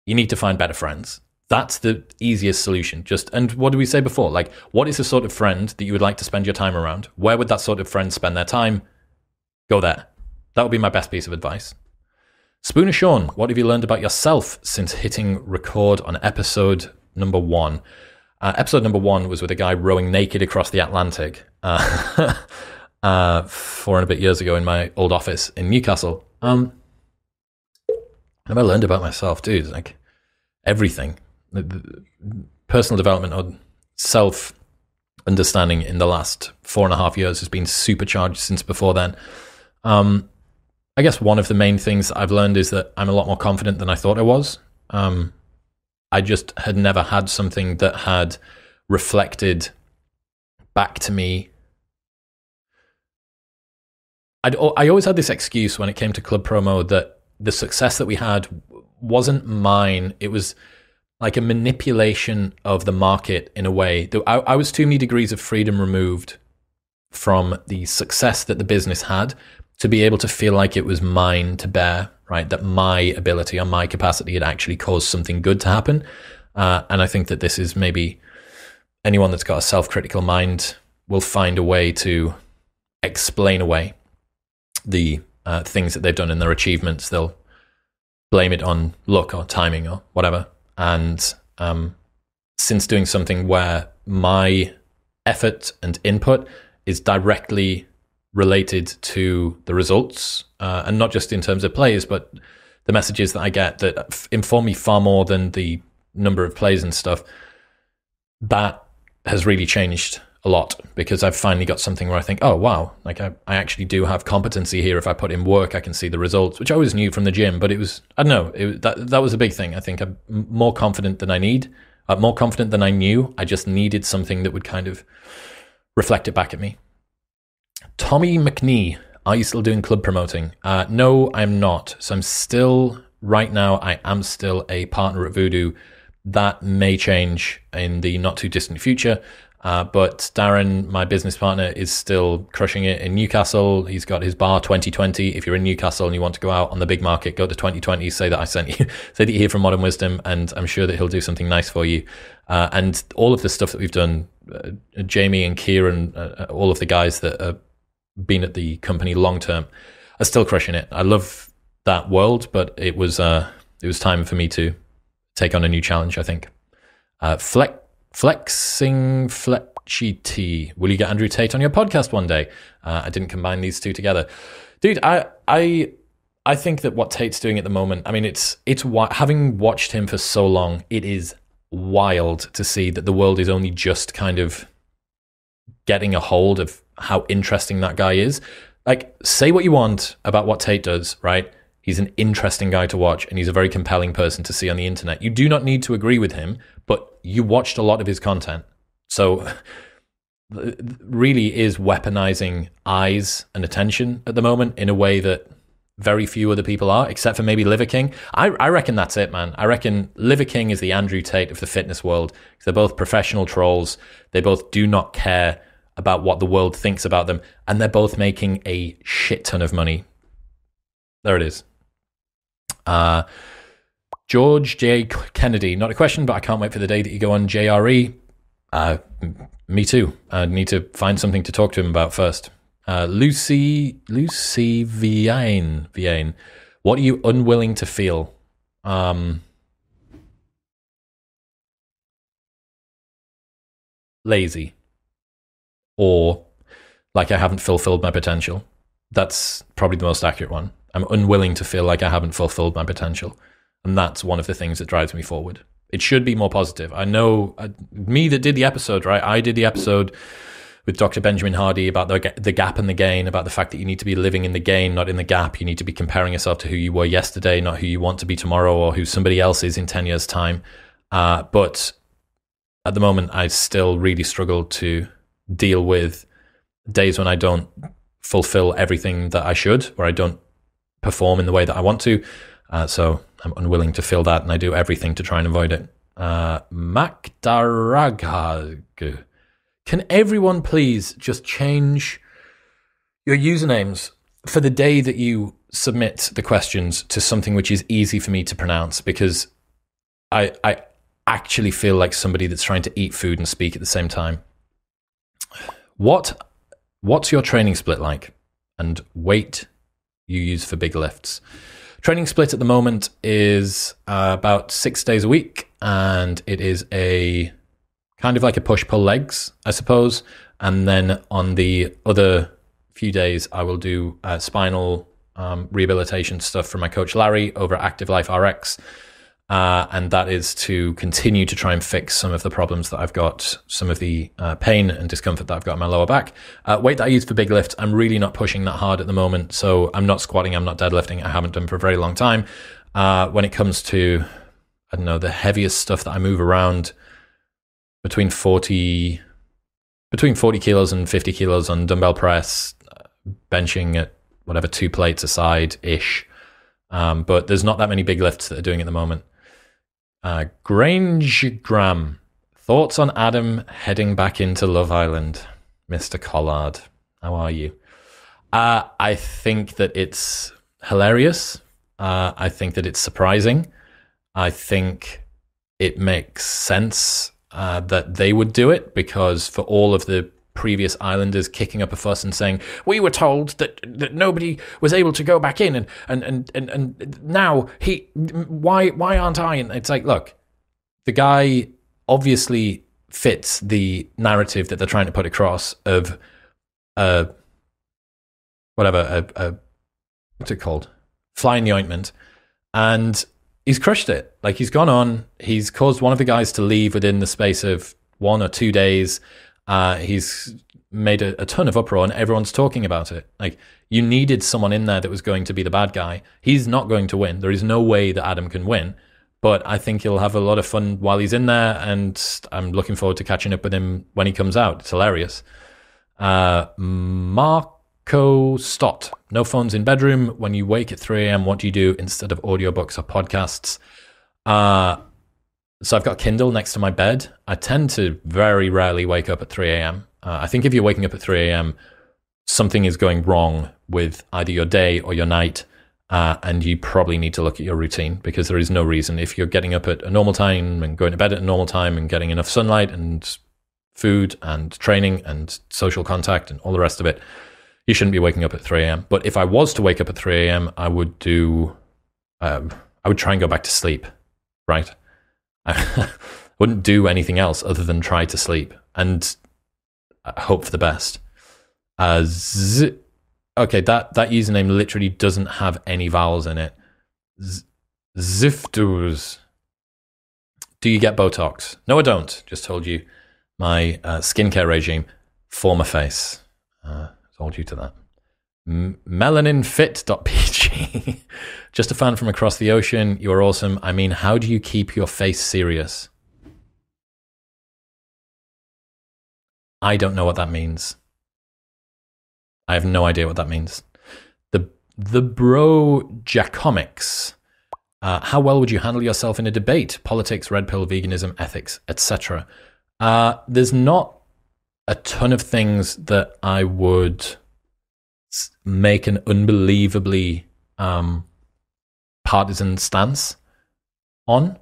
You need to find better friends. That's the easiest solution. And what did we say before? Like, what is the sort of friend that you would like to spend your time around? Where would that sort of friend spend their time? Go there. That would be my best piece of advice. Spooner Sean, what have you learned about yourself since hitting record on episode number 1? Episode number 1 was with a guy rowing naked across the Atlantic 4 and a bit years ago in my old office in Newcastle. What have I learned about myself, dude? Like, everything. Personal development or self-understanding in the last 4.5 years has been supercharged since before then. I guess one of the main things I've learned is that I'm a lot more confident than I thought I was. I just had never had something that had reflected back to me. I always had this excuse when it came to club promo that the success that we had wasn't mine. It was like a manipulation of the market in a way. I was too many degrees of freedom removed from the success that the business had to be able to feel like it was mine to bear, right? That my ability or my capacity had actually caused something good to happen. And I think that this is maybe anyone that's got a self-critical mind will find a way to explain away the things that they've done in their achievements. They'll blame it on luck or timing or whatever. And since doing something where my effort and input is directly related to the results, and not just in terms of plays, but the messages that I get that inform me far more than the number of plays and stuff, that has really changed a lot, because I've finally got something where I think, oh, wow, like I actually do have competency here. If I put in work, I can see the results, which I always knew from the gym, but it was, I don't know, that was a big thing. I think I'm more confident than I more confident than I knew. I just needed something that would kind of reflect it back at me. Tommy McNee, are you still doing club promoting? No, I'm not. So I'm still, right now, I am still a partner at Voodoo. That may change in the not too distant future. But Darren, my business partner, is still crushing it in Newcastle. He's got his bar 2020. If you're in Newcastle and you want to go out on the big market, go to 2020, say that I sent you, say that you hear from Modern Wisdom, and I'm sure that he'll do something nice for you. And all of the stuff that we've done, Jamie and Kieran, all of the guys that have been at the company long term are still crushing it. I love that world, but it was time for me to take on a new challenge, I think. Flexing Fletchy, will you get Andrew Tate on your podcast one day? I didn't combine these two together. Dude, I think that what Tate's doing at the moment, I mean, it's having watched him for so long, it is wild to see that the world is only just kind of getting a hold of how interesting that guy is. Like, say what you want about what Tate does, right? He's an interesting guy to watch, and he's a very compelling person to see on the internet. You do not need to agree with him, but you watched a lot of his content. So really is weaponizing eyes and attention at the moment in a way that very few other people are, except for maybe Liver King. I reckon that's it, man. I reckon Liver King is the Andrew Tate of the fitness world. They're both professional trolls. They both do not care about what the world thinks about them, and they're both making a shit ton of money. There it is. George J. Kennedy, not a question, but I can't wait for the day that you go on JRE. Me too. I need to find something to talk to him about first. Lucy Viane, what are you unwilling to feel? Lazy. Or like I haven't fulfilled my potential. That's probably the most accurate one. I'm unwilling to feel like I haven't fulfilled my potential. And that's one of the things that drives me forward. It should be more positive. I know me that did the episode, right? I did the episode with Dr. Benjamin Hardy about the gap and the gain, about the fact that you need to be living in the gain, not in the gap. You need to be comparing yourself to who you were yesterday, not who you want to be tomorrow or who somebody else is in 10 years' time. But at the moment, I still really struggle to deal with days when I don't fulfill everything that I should, or I don't perform in the way that I want to. So I'm unwilling to feel that, and I do everything to try and avoid it. Macdaragag. Can everyone please just change your usernames for the day that you submit the questions to something which is easy for me to pronounce? Because I actually feel like somebody that's trying to eat food and speak at the same time. What's your training split like? And weight you use for big lifts? Training split at the moment is about 6 days a week, and it is a kind of like a push-pull legs, I suppose. And then on the other few days, I will do spinal rehabilitation stuff from my coach Larry over at Active Life RX. And that is to continue to try and fix some of the problems that I've got, some of the pain and discomfort that I've got in my lower back. Weight that I use for big lifts, I'm really not pushing that hard at the moment. So I'm not squatting, I'm not deadlifting. I haven't done for a very long time. When it comes to, I don't know, the heaviest stuff that I move around, between 40 kilos and 50 kilos on dumbbell press, benching at whatever, 2 plates a side-ish. But there's not that many big lifts that are doing at the moment. Grange Graham, thoughts on Adam heading back into Love Island? Mr. Collard, how are you? I think that it's hilarious. I think that it's surprising. I think it makes sense that they would do it, because for all of the previous Islanders kicking up a fuss and saying, we were told that nobody was able to go back in, and now why aren't I? And it's like, look, the guy obviously fits the narrative that they're trying to put across of what's it called? Fly in the ointment. And he's crushed it. Like, he's gone on, he's caused one of the guys to leave within the space of 1 or 2 days. He's made a ton of uproar, and everyone's talking about it. Like, you needed someone in there that was going to be the bad guy. He's not going to win. There is no way that Adam can win, but I think he'll have a lot of fun while he's in there, and I'm looking forward to catching up with him when he comes out. It's hilarious. Marco Stott, no phones in bedroom. When you wake at 3 a.m., what do you do instead of audiobooks or podcasts? So I've got Kindle next to my bed. I tend to very rarely wake up at 3 a.m. I think if you're waking up at 3 a.m., something is going wrong with either your day or your night, and you probably need to look at your routine, because there is no reason, if you're getting up at a normal time and going to bed at a normal time and getting enough sunlight and food and training and social contact and all the rest of it, you shouldn't be waking up at 3 a.m. But if I was to wake up at 3 a.m., I would try and go back to sleep, right? I wouldn't do anything else other than try to sleep and hope for the best. Okay, that username literally doesn't have any vowels in it. Zifdurs. Do you get Botox? No, I don't. Just told you my skincare regime for my face. It's all due to that. Melaninfit.pg. Just a fan from across the ocean. You are awesome. I mean, how do you keep your face serious? I don't know what that means. I have no idea what that means. The bro Jacomics. How well would you handle yourself in a debate? Politics, red pill, veganism, ethics, etc. There's not a ton of things that I would make an unbelievably partisan stance on.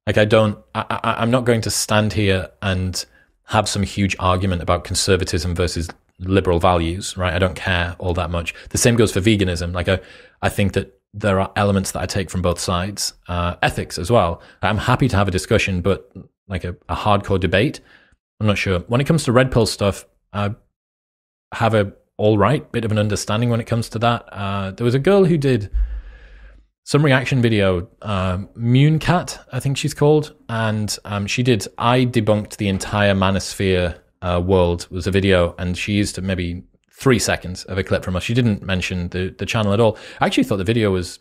Like I'm not going to stand here and have some huge argument about conservatism versus liberal values, right? I don't care all that much. The same goes for veganism. Like I think that there are elements that I take from both sides. Ethics as well. I'm happy to have a discussion, but like a hardcore debate, I'm not sure. When it comes to red pill stuff, I have a all right bit of an understanding when it comes to that. There was a girl who did some reaction video, Mooncat, I think she's called, and she did I Debunked the Entire Manosphere World was a video, and she used maybe 3 seconds of a clip from us. She didn't mention the channel at all. I actually thought the video was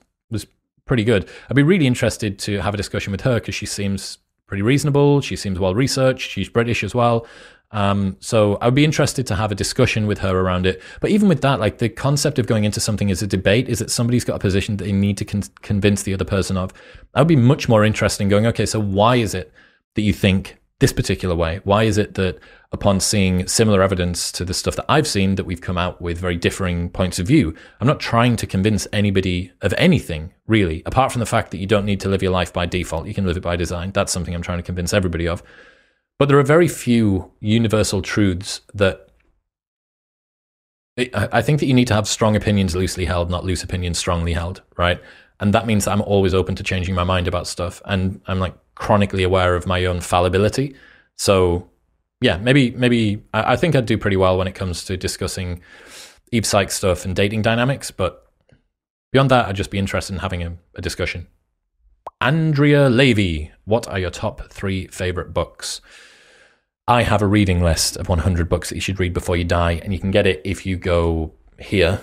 pretty good. I'd be really interested to have a discussion with her because she seems pretty reasonable. She seems well researched. She's British as well. So I would be interested to have a discussion with her around it. But even with that, like the concept of going into something as a debate is that somebody's got a position that they need to convince the other person of. That would be much more interesting going, okay, so why is it that you think this particular way? Why is it that upon seeing similar evidence to the stuff that I've seen that we've come out with very differing points of view? I'm not trying to convince anybody of anything, really, apart from the fact that you don't need to live your life by default. You can live it by design. That's something I'm trying to convince everybody of. But there are very few universal truths that I think that you need to have strong opinions loosely held, not loose opinions strongly held, right? And that means that I'm always open to changing my mind about stuff. And I'm like chronically aware of my own fallibility. So yeah, maybe I think I'd do pretty well when it comes to discussing Eve Psych stuff and dating dynamics. But beyond that, I'd just be interested in having a discussion. Andrea Levy, what are your top 3 favorite books? I have a reading list of 100 books that you should read before you die, and you can get it if you go here.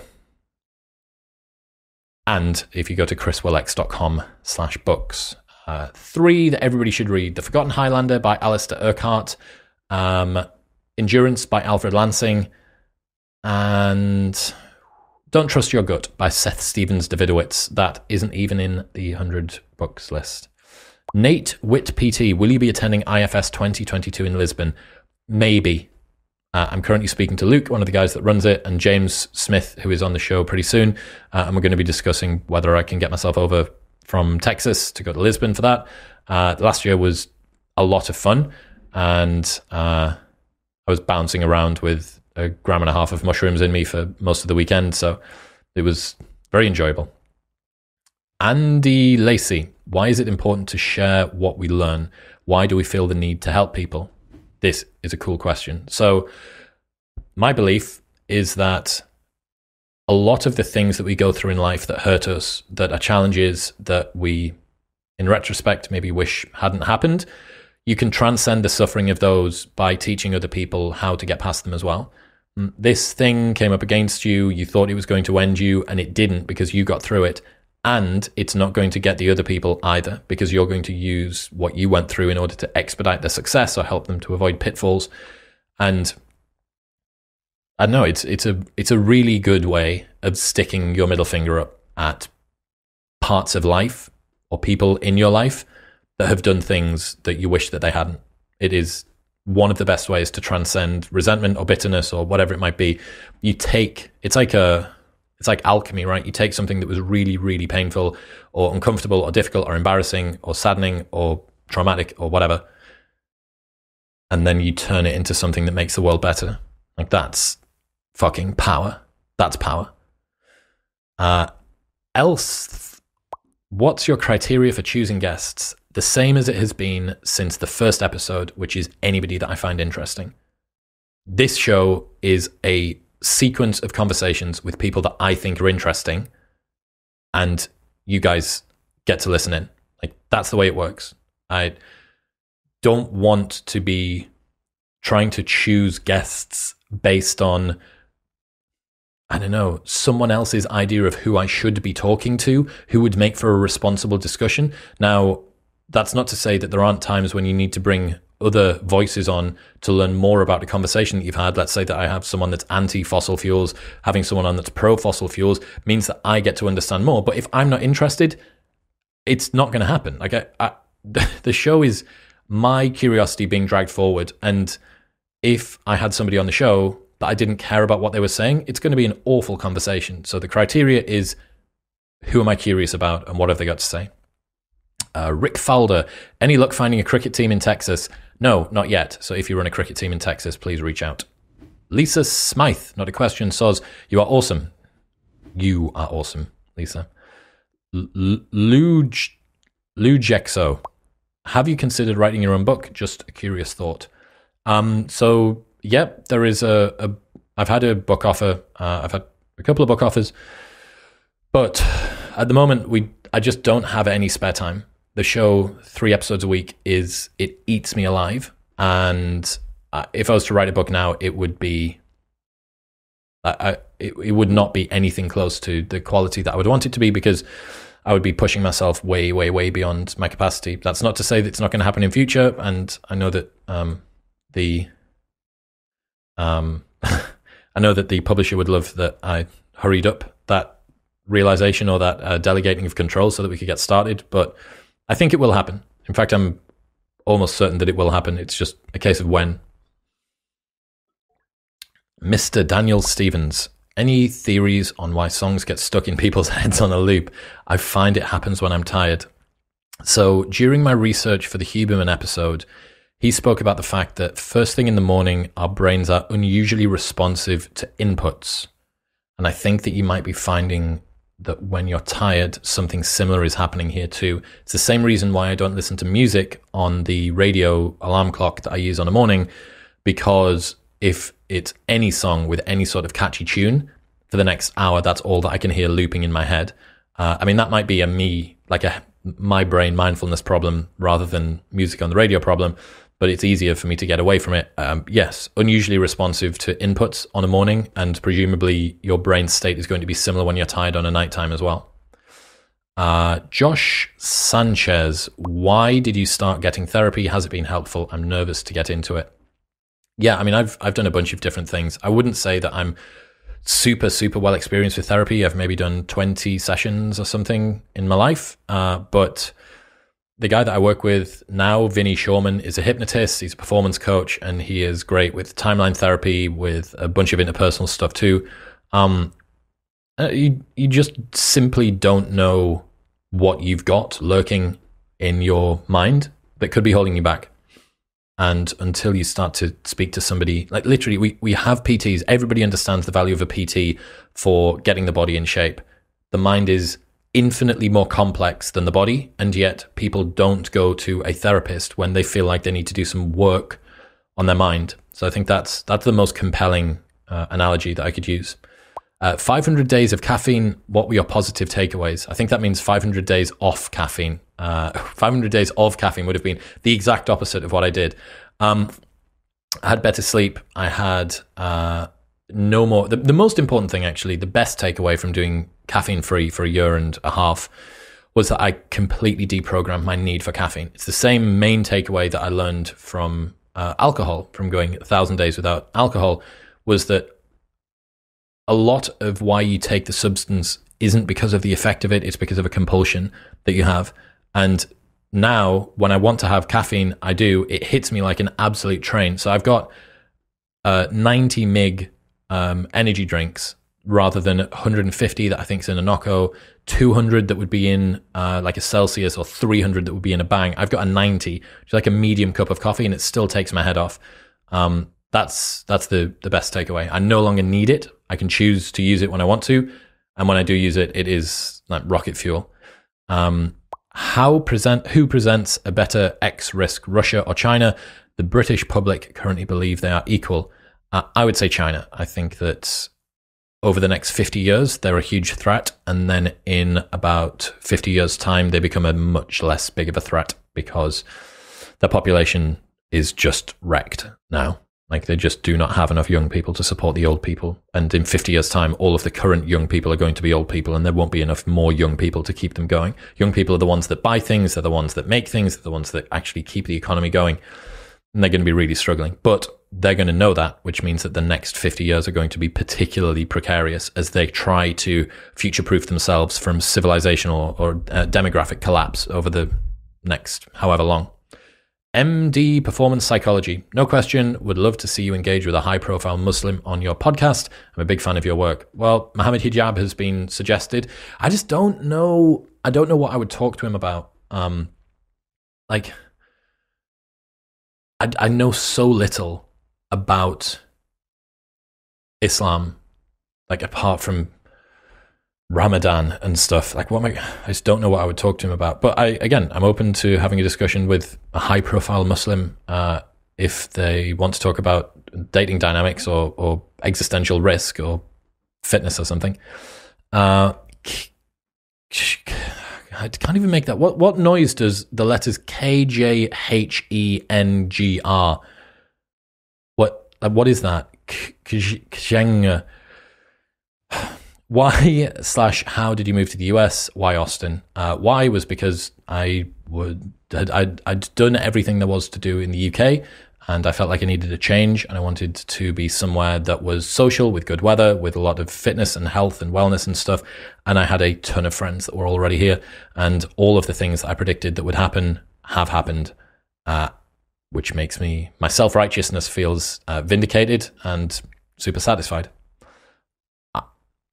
And if you go to chriswillex.com/books. 3 that everybody should read: The Forgotten Highlander by Alistair Urquhart, Endurance by Alfred Lansing, and Don't Trust Your Gut by Seth Stevens-Davidowitz. That isn't even in the 100 books list. Nate Witt PT, will you be attending IFS 2022 in Lisbon? Maybe. I'm currently speaking to Luke, one of the guys that runs it, and James Smith, who is on the show pretty soon. And we're going to be discussing whether I can get myself over from Texas to go to Lisbon for that. Last year was a lot of fun, and I was bouncing around with 1.5 grams of mushrooms in me for most of the weekend, so it was very enjoyable. Andy Lacey, why is it important to share what we learn? Why do we feel the need to help people? This is a cool question. So my belief is that a lot of the things that we go through in life that hurt us, that are challenges that we, in retrospect, maybe wish hadn't happened, you can transcend the suffering of those by teaching other people how to get past them as well. This thing came up against you, you thought it was going to end you, and it didn't because you got through it. And it's not going to get the other people either, because you're going to use what you went through in order to expedite their success or help them to avoid pitfalls. And I don't know, it's a really good way of sticking your middle finger up at parts of life or people in your life that have done things that you wish that they hadn't. It is one of the best ways to transcend resentment or bitterness or whatever it might be. It's like alchemy, right? You take something that was really, really painful or uncomfortable or difficult or embarrassing or saddening or traumatic or whatever, and then you turn it into something that makes the world better. Like, that's fucking power. That's power. Else, what's your criteria for choosing guests? The same as it has been since the first episode, which is anybody that I find interesting. This show is a sequence of conversations with people that I think are interesting, and you guys get to listen in. Like, that's the way it works. I don't want to be trying to choose guests based on I don't know, someone else's idea of who I should be talking to, who would make for a responsible discussion. Now, that's not to say that there aren't times when you need to bring other voices on to learn more about the conversation that you've had. Let's say that I have someone that's anti-fossil fuels, having someone on that's pro-fossil fuels means that I get to understand more. But if I'm not interested, it's not going to happen. Like the show is my curiosity being dragged forward. And if I had somebody on the show that I didn't care about what they were saying, it's going to be an awful conversation. So the criteria is, who am I curious about and what have they got to say? Rick Falder, any luck finding a cricket team in Texas? No, not yet. So if you run a cricket team in Texas, please reach out. Lisa Smythe, not a question, says, you are awesome. You are awesome, Lisa. Lujexo, have you considered writing your own book? Just a curious thought. So, yeah, there is I've had a book offer. I've had a couple of book offers. But at the moment, I just don't have any spare time. The show, 3 episodes a week, it eats me alive. And if I was to write a book now, it would be, it would not be anything close to the quality that I would want it to be, because I would be pushing myself way, way, way beyond my capacity. That's not to say that it's not going to happen in future. And I know that I know that the publisher would love that I hurried up that realization or that delegating of control so that we could get started. But I think it will happen. In fact, I'm almost certain that it will happen. It's just a case of when. Mr. Daniel Stevens, any theories on why songs get stuck in people's heads on a loop? I find it happens when I'm tired. So during my research for the Huberman episode, he spoke about the fact that first thing in the morning, our brains are unusually responsive to inputs. And I think that you might be finding that when you're tired, something similar is happening here too. It's the same reason why I don't listen to music on the radio alarm clock that I use on a morning, because if it's any song with any sort of catchy tune, for the next hour, that's all that I can hear looping in my head. I mean, that might be my brain mindfulness problem rather than music on the radio problem, but it's easier for me to get away from it. Yes, unusually responsive to inputs on a morning, and presumably your brain state is going to be similar when you're tired on a nighttime as well. Josh Sanchez, why did you start getting therapy? Has it been helpful? I'm nervous to get into it. Yeah, I mean, I've done a bunch of different things. I wouldn't say that I'm super, super well experienced with therapy. I've maybe done 20 sessions or something in my life, but the guy that I work with now, Vinny Shawman, is a hypnotist. He's a performance coach, and he is great with timeline therapy, with a bunch of interpersonal stuff too. You just simply don't know what you've got lurking in your mind that could be holding you back. And until you start to speak to somebody, like literally, we have PTs. Everybody understands the value of a PT for getting the body in shape. The mind is infinitely more complex than the body, and yet people don't go to a therapist when they feel like they need to do some work on their mind. So I think that's the most compelling analogy that I could use. 500 days of caffeine, what were your positive takeaways? I think that means 500 days off caffeine. 500 days of caffeine would have been the exact opposite of what I did. I had better sleep. I had no more. The most important thing, actually, the best takeaway from doing caffeine free for a year and a half was that I completely deprogrammed my need for caffeine. It's the same main takeaway that I learned from alcohol, from going 1,000 days without alcohol, was that a lot of why you take the substance isn't because of the effect of it, it's because of a compulsion that you have. And now when I want to have caffeine, I do. It hits me like an absolute train. So I've got 90 mg energy drinks rather than 150 that I think is in a Nocco, 200 that would be in like a Celsius, or 300 that would be in a Bang. I've got a 90, which is like a medium cup of coffee, and it still takes my head off. That's the best takeaway. I no longer need it. I can choose to use it when I want to. And when I do use it, it is like rocket fuel. Who presents a better X risk, Russia or China? The British public currently believe they are equal. I would say China. I think that over the next 50 years, they're a huge threat. And then in about 50 years' time, they become a much less big of a threat because their population is just wrecked now. Like, they just do not have enough young people to support the old people. And in 50 years' time, all of the current young people are going to be old people, and there won't be enough more young people to keep them going. Young people are the ones that buy things, they're the ones that make things, they're the ones that actually keep the economy going. And they're going to be really struggling. But they're going to know that, which means that the next 50 years are going to be particularly precarious as they try to future-proof themselves from civilizational or demographic collapse over the next however long. MD Performance Psychology. No question, would love to see you engage with a high-profile Muslim on your podcast. I'm a big fan of your work. Well, Mohammad Hijab has been suggested. I just don't know. I don't know what I would talk to him about. I know so little about Islam, like, apart from Ramadan and stuff. Like, I just don't know what I would talk to him about. But I'm open to having a discussion with a high-profile Muslim if they want to talk about dating dynamics or existential risk or fitness or something. I can't even make that. What noise does the letters KJHENGR? What is that? Kjeng. Why/how did you move to the US? Why Austin? Why was because I'd done everything there was to do in the UK, and I felt like I needed a change, and I wanted to be somewhere that was social, with good weather, with a lot of fitness and health and wellness and stuff. And I had a ton of friends that were already here, and all of the things that I predicted that would happen have happened, which makes my self-righteousness feels vindicated and super satisfied.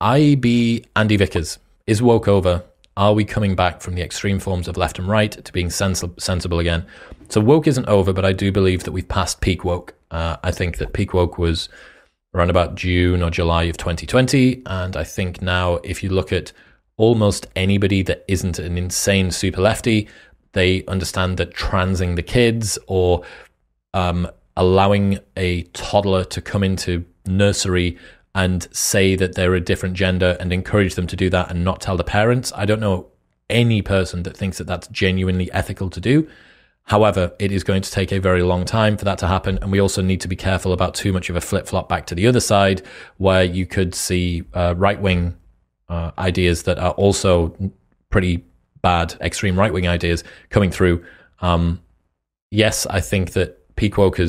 IB Andy Vickers. Is woke over? Are we coming back from the extreme forms of left and right to being sensible again? So woke isn't over, but I do believe that we've passed peak woke. I think that peak woke was around about June or July of 2020. And I think now, if you look at almost anybody that isn't an insane super lefty, they understand that transing the kids or allowing a toddler to come into nursery and say that they're a different gender and encourage them to do that and not tell the parents. I don't know any person that thinks that that's genuinely ethical to do. However, it is going to take a very long time for that to happen. And we also need to be careful about too much of a flip-flop back to the other side, where you could see right-wing ideas that are also pretty bad, extreme right-wing ideas coming through. Yes, I think that peak woke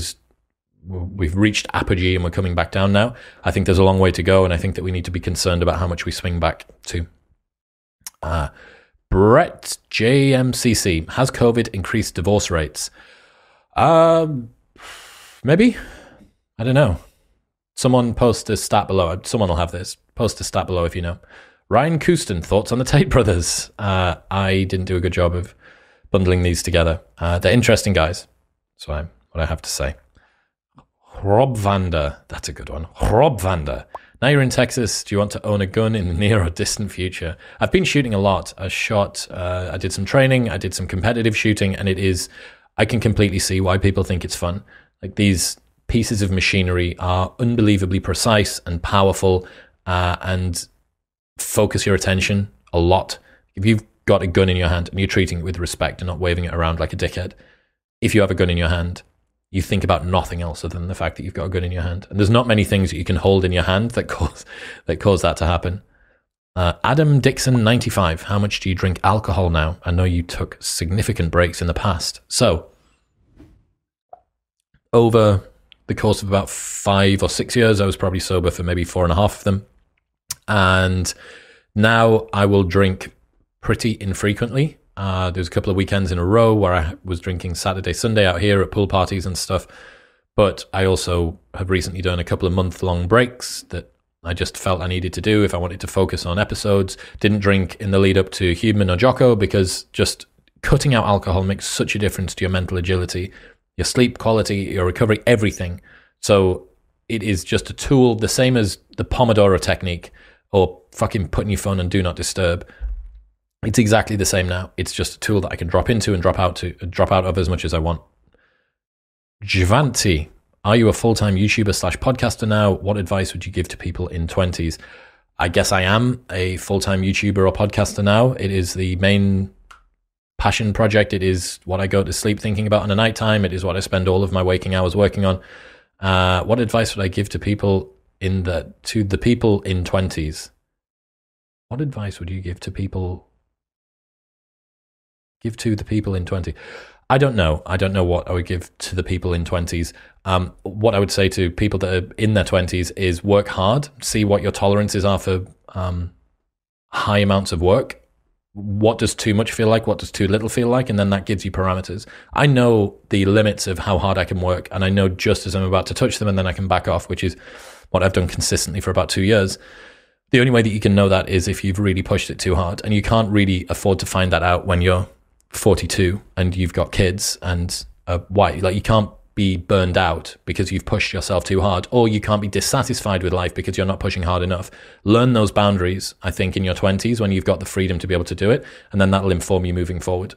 we've reached apogee and we're coming back down now. I think there's a long way to go, and I think that we need to be concerned about how much we swing back to. Brett JMCC. Has COVID increased divorce rates? Maybe. I don't know. Someone post a stat below. Someone will have this. Post a stat below if you know. Ryan Couston. Thoughts on the Tate brothers? I didn't do a good job of bundling these together. They're interesting guys. That's what I have to say. Rob Vander, that's a good one. Rob Vander. Now you're in Texas. Do you want to own a gun in the near or distant future? I've been shooting a lot. I did some training. I did some competitive shooting, and I can completely see why people think it's fun. Like, these pieces of machinery are unbelievably precise and powerful, and focus your attention a lot. If you've got a gun in your hand and you're treating it with respect and not waving it around like a dickhead, if you have a gun in your hand, you think about nothing else other than the fact that you've got a gun in your hand. And there's not many things that you can hold in your hand that cause that to happen. Adam Dixon 95. How much do you drink alcohol now? I know you took significant breaks in the past. So over the course of about 5 or 6 years, I was probably sober for maybe 4.5 of them. And now I will drink pretty infrequently. There's a couple of weekends in a row where I was drinking Saturday, Sunday out here at pool parties and stuff. But I also have recently done a couple of month-long breaks that I just felt I needed to do if I wanted to focus on episodes. Didn't drink in the lead up to Huberman or Jocko because just cutting out alcohol makes such a difference to your mental agility, your sleep quality, your recovery, everything. So it is just a tool, the same as the Pomodoro technique or fucking putting your phone on Do Not Disturb. It's exactly the same now. It's just a tool that I can drop into and drop out of as much as I want. Jivanti, are you a full-time YouTuber/podcaster now? What advice would you give to people in 20s? I guess I am a full-time YouTuber or podcaster now. It is the main passion project. It is what I go to sleep thinking about in the nighttime. It is what I spend all of my waking hours working on. What advice would I give to people to the people in 20s? What advice would you give to the people in 20s? I don't know. I don't know what I would give to the people in 20s. What I would say to people that are in their 20s is work hard, see what your tolerances are for high amounts of work. What does too much feel like? What does too little feel like? And then that gives you parameters. I know the limits of how hard I can work, and I know just as I'm about to touch them, and then I can back off, which is what I've done consistently for about 2 years. The only way that you can know that is if you've really pushed it too hard, and you can't really afford to find that out when you're 42 and you've got kids and a wife. Like, you can't be burned out because you've pushed yourself too hard, or you can't be dissatisfied with life because you're not pushing hard enough. Learn those boundaries, I think, in your 20s when you've got the freedom to be able to do it, and then that'll inform you moving forward.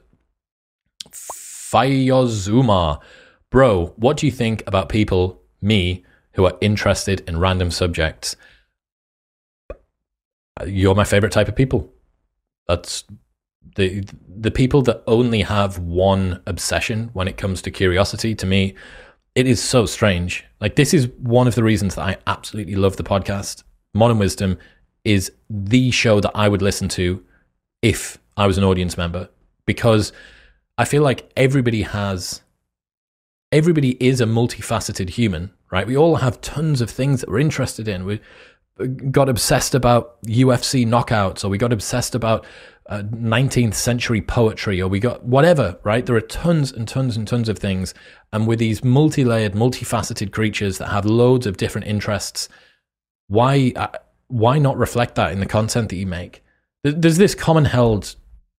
Fayozuma, bro, what do you think about people, me, who are interested in random subjects? You're my favorite type of people. That's the people that only have one obsession when it comes to curiosity. To me, it is so strange. Like, this is one of the reasons that I absolutely love the podcast. Modern Wisdom is the show that I would listen to if I was an audience member, because I feel like everybody is a multifaceted human, right? We all have tons of things that we're interested in. We got obsessed about UFC knockouts, or we got obsessed about 19th century poetry, or we got whatever, right? There are tons and tons and tons of things. And with these multi-layered, multifaceted creatures that have loads of different interests, why not reflect that in the content that you make? There's this common held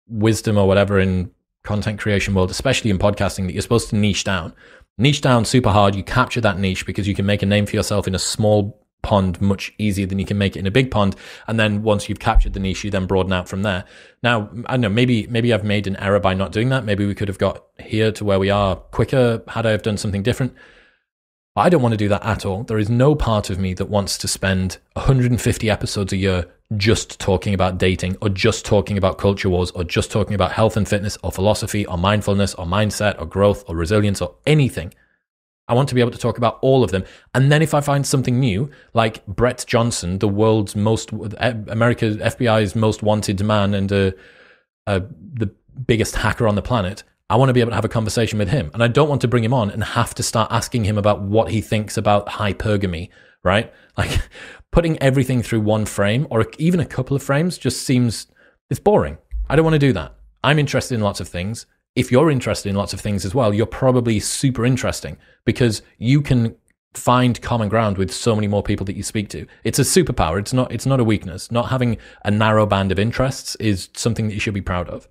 wisdom or whatever in content creation world, especially in podcasting, that you're supposed to niche down super hard. You capture that niche because you can make a name for yourself in a small pond much easier than you can make it in a big pond. And then once you've captured the niche, you then broaden out from there. Now, I don't know, maybe I've made an error by not doing that. Maybe we could have got here to where we are quicker had I have done something different. I don't want to do that at all. There is no part of me that wants to spend 150 episodes a year just talking about dating, or just talking about culture wars, or just talking about health and fitness, or philosophy, or mindfulness, or mindset, or growth, or resilience, or anything. I want to be able to talk about all of them. And then if I find something new, like Brett Johnson, the world's America's FBI's most wanted man and the biggest hacker on the planet, I want to be able to have a conversation with him. And I don't want to bring him on and have to start asking him about what he thinks about hypergamy, right? Like, putting everything through one frame, or even a couple of frames, just seems, it's boring. I don't want to do that. I'm interested in lots of things. If you're interested in lots of things as well, you're probably super interesting, because you can find common ground with so many more people that you speak to. It's a superpower. It's not a weakness. Not having a narrow band of interests is something that you should be proud of.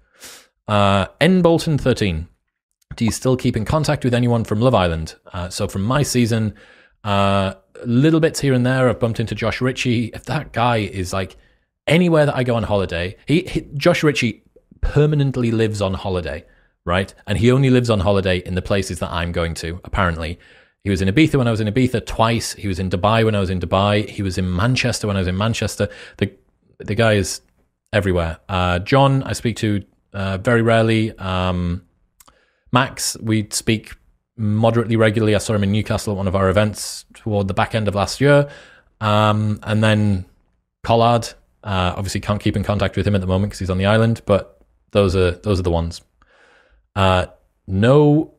N Bolton 13. Do you still keep in contact with anyone from Love Island? So from my season, little bits here and there. I've bumped into Josh Ritchie. If that guy is like, anywhere that I go on holiday, Josh Ritchie permanently lives on holiday. Right? And he only lives on holiday in the places that I'm going to, apparently. He was in Ibiza when I was in Ibiza twice. He was in Dubai when I was in Dubai. He was in Manchester when I was in Manchester. The guy is everywhere. John, I speak to very rarely. Max, we speak moderately regularly. I saw him in Newcastle at one of our events toward the back end of last year. And then Collard, obviously can't keep in contact with him at the moment because he's on the island, but those are the ones. No,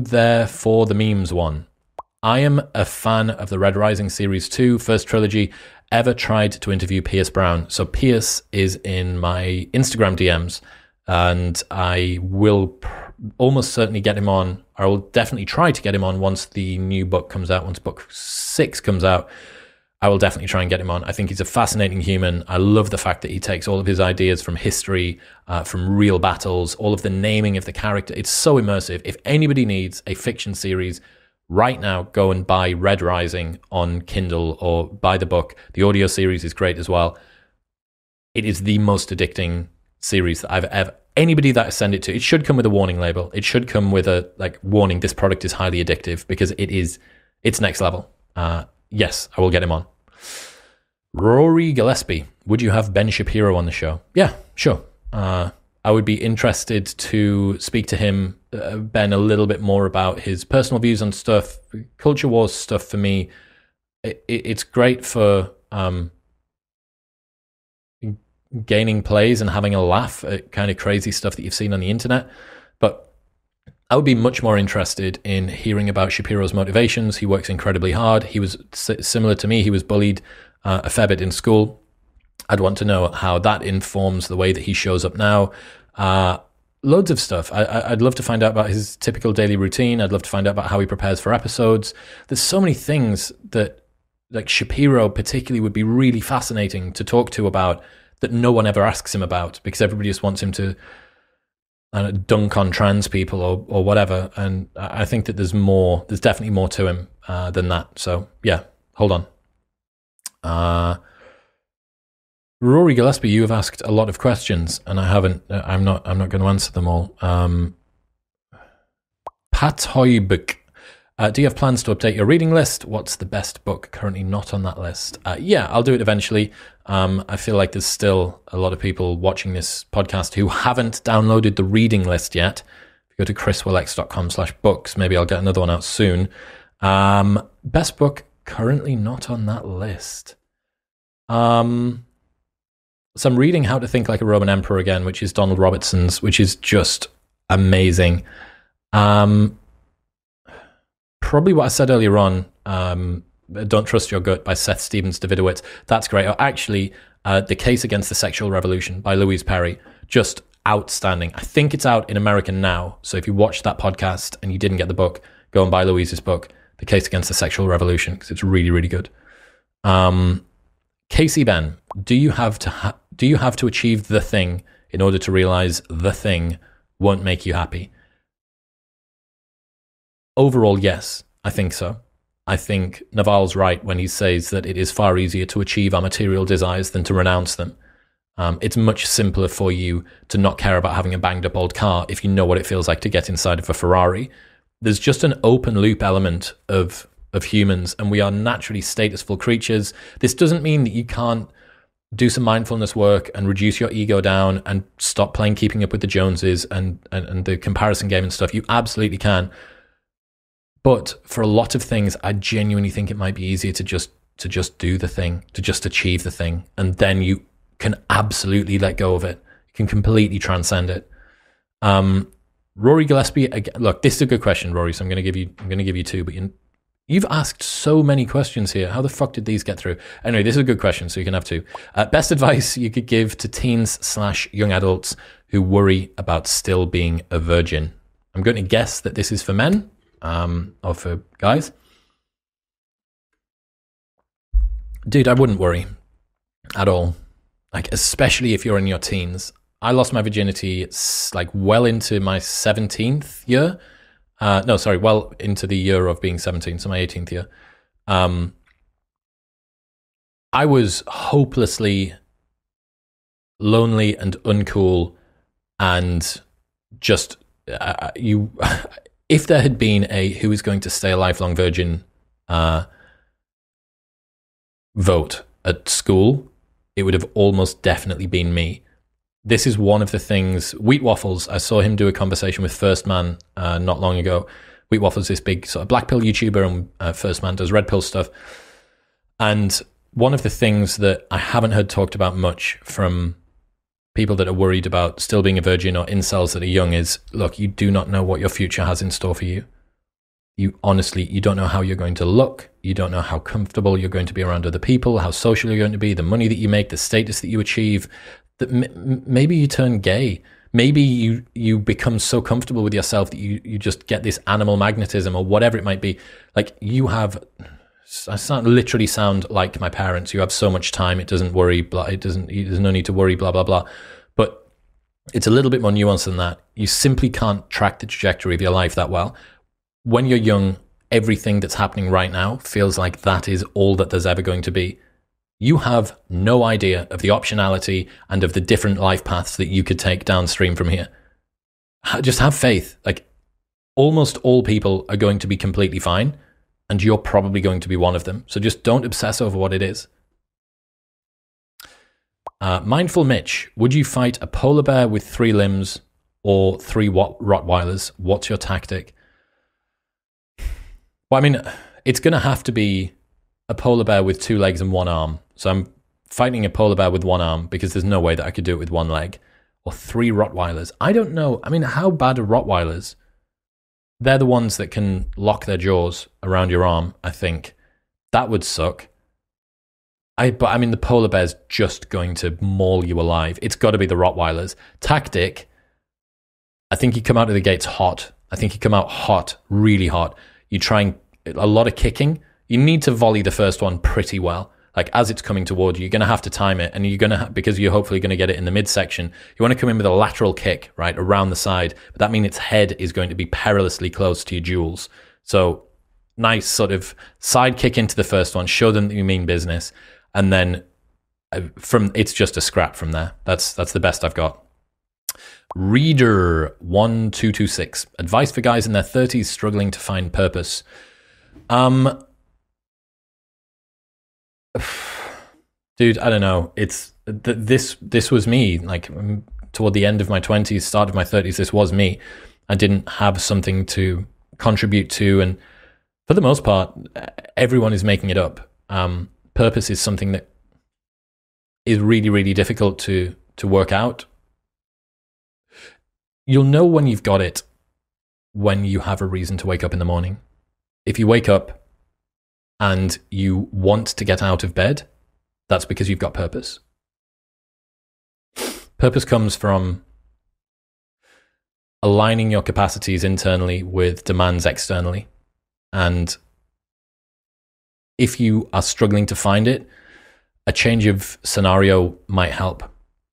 there for the memes one. I am a fan of the Red Rising Series 2, first trilogy. Ever tried to interview Pierce Brown? So Pierce is in my Instagram DMs, and I will almost certainly get him on. I will definitely try to get him on once the new book comes out, once book 6 comes out. I will definitely try and get him on. I think he's a fascinating human. I love the fact that he takes all of his ideas from history, from real battles, all of the naming of the character. It's so immersive. If anybody needs a fiction series right now, go and buy Red Rising on Kindle or buy the book. The audio series is great as well. It is the most addicting series that I've ever... Anybody that I send it to, it should come with a warning label. It should come with a warning, this product is highly addictive, because it's next level. Yes, I will get him on. Rory Gillespie, would you have Ben Shapiro on the show? Yeah, sure. I would be interested to speak to him, Ben, a little bit more about his personal views on stuff. Culture wars stuff for me, it's great for gaining plays and having a laugh at kind of crazy stuff that you've seen on the internet. But I would be much more interested in hearing about Shapiro's motivations. He works incredibly hard. He was similar to me. He was bullied a fair bit in school. I'd want to know how that informs the way that he shows up now. Loads of stuff. I'd love to find out about his typical daily routine. I'd love to find out about how he prepares for episodes. There's so many things that, like, Shapiro particularly would be really fascinating to talk to about that no one ever asks him about, because everybody just wants him to dunk on trans people or whatever. And I think that there's definitely more to him than that. So yeah, hold on. Rory Gillespie, you have asked a lot of questions, and I'm not going to answer them all. Pat Hoybuk, do you have plans to update your reading list? What's the best book currently not on that list? Yeah, I'll do it eventually. I feel like there's still a lot of people watching this podcast who haven't downloaded the reading list yet. If you go to chriswillx.com/books, maybe I'll get another one out soon. Best book currently not on that list. So I'm reading How to Think Like a Roman Emperor again, which is Donald Robertson's, which is just amazing. Probably what I said earlier on, Don't Trust Your Gut by Seth Stevens-Davidowitz. That's great. Or actually, The Case Against the Sexual Revolution by Louise Perry. Just outstanding. I think it's out in America now. So if you watched that podcast and you didn't get the book, go and buy Louise's book, The Case Against the Sexual Revolution, because it's really, really good. Casey Ben, do you have to achieve the thing in order to realize the thing won't make you happy? Overall, yes, I think so. I think Naval's right when he says that it is far easier to achieve our material desires than to renounce them. It's much simpler for you to not care about having a banged up old car if you know what it feels like to get inside of a Ferrari. There's just an open loop element of humans, and we are naturally statusful creatures. This doesn't mean that you can't do some mindfulness work and reduce your ego down and stop playing Keeping Up with the Joneses and the comparison game and stuff. You absolutely can. But for a lot of things, I genuinely think it might be easier to just do the thing, to just achieve the thing, and then you can absolutely let go of it. You can completely transcend it. Rory Gillespie, again, look, this is a good question, Rory. So I'm going to give you two, but you've asked so many questions here. How the fuck did these get through? Anyway, this is a good question, so you can have two. Best advice you could give to teens/young adults who worry about still being a virgin. I'm going to guess that this is for men or for guys. Dude, I wouldn't worry at all. Like, especially if you're in your teens. I lost my virginity like well into my 17th year. Well into the year of being 17, so my 18th year. I was hopelessly lonely and uncool, and just if there had been a who is going to stay a lifelong virgin vote at school, it would have almost definitely been me. This is one of the things. Wheat Waffles, I saw him do a conversation with First Man not long ago. Wheat Waffles, this big sort of black pill YouTuber, and First Man does red pill stuff. And one of the things that I haven't heard talked about much from people that are worried about still being a virgin or incels that are young is, look, you do not know what your future has in store for you. You don't know how you're going to look. You don't know how comfortable you're going to be around other people, how social you're going to be, the money that you make, the status that you achieve. That maybe you turn gay. Maybe you become so comfortable with yourself that you just get this animal magnetism or whatever it might be. Like I literally sound like my parents. You have so much time. It doesn't worry. There's no need to worry, blah, blah, blah. But it's a little bit more nuanced than that. You simply can't track the trajectory of your life that well. When you're young, everything that's happening right now feels like that is all that there's ever going to be. You have no idea of the optionality and of the different life paths that you could take downstream from here. Just have faith. Like, almost all people are going to be completely fine, and you're probably going to be one of them. So just don't obsess over what it is. Mindful Mitch, would you fight a polar bear with 3 limbs or 3 Rottweilers? What's your tactic? Well, I mean, it's going to have to be a polar bear with 2 legs and 1 arm. So I'm fighting a polar bear with 1 arm because there's no way that I could do it with 1 leg. Or 3 Rottweilers. I don't know. I mean, how bad are Rottweilers? They're the ones that can lock their jaws around your arm, I think. That would suck. But I mean, the polar bear's just going to maul you alive. It's got to be the Rottweilers. Tactic, I think you come out of the gates hot. I think you come out hot, really hot. You try and a lot of kicking. You need to volley the first one pretty well. Like as it's coming toward you, you're going to have to time it, and you're going to because you're hopefully going to get it in the midsection. You want to come in with a lateral kick, right, around the side, but that means its head is going to be perilously close to your jewels. So nice sort of side kick into the first one, show them that you mean business, and then it's just a scrap from there. That's the best I've got. Reader 1226, advice for guys in their 30s struggling to find purpose. Dude, I don't know. It's this was me. Like toward the end of my 20s, start of my 30s, this was me. I didn't have something to contribute to, and for the most part, everyone is making it up. Purpose is something that is really, really difficult to work out. You'll know when you've got it when you have a reason to wake up in the morning. If you wake up and you want to get out of bed, that's because you've got purpose. Purpose comes from aligning your capacities internally with demands externally. And if you are struggling to find it, a change of scenario might help.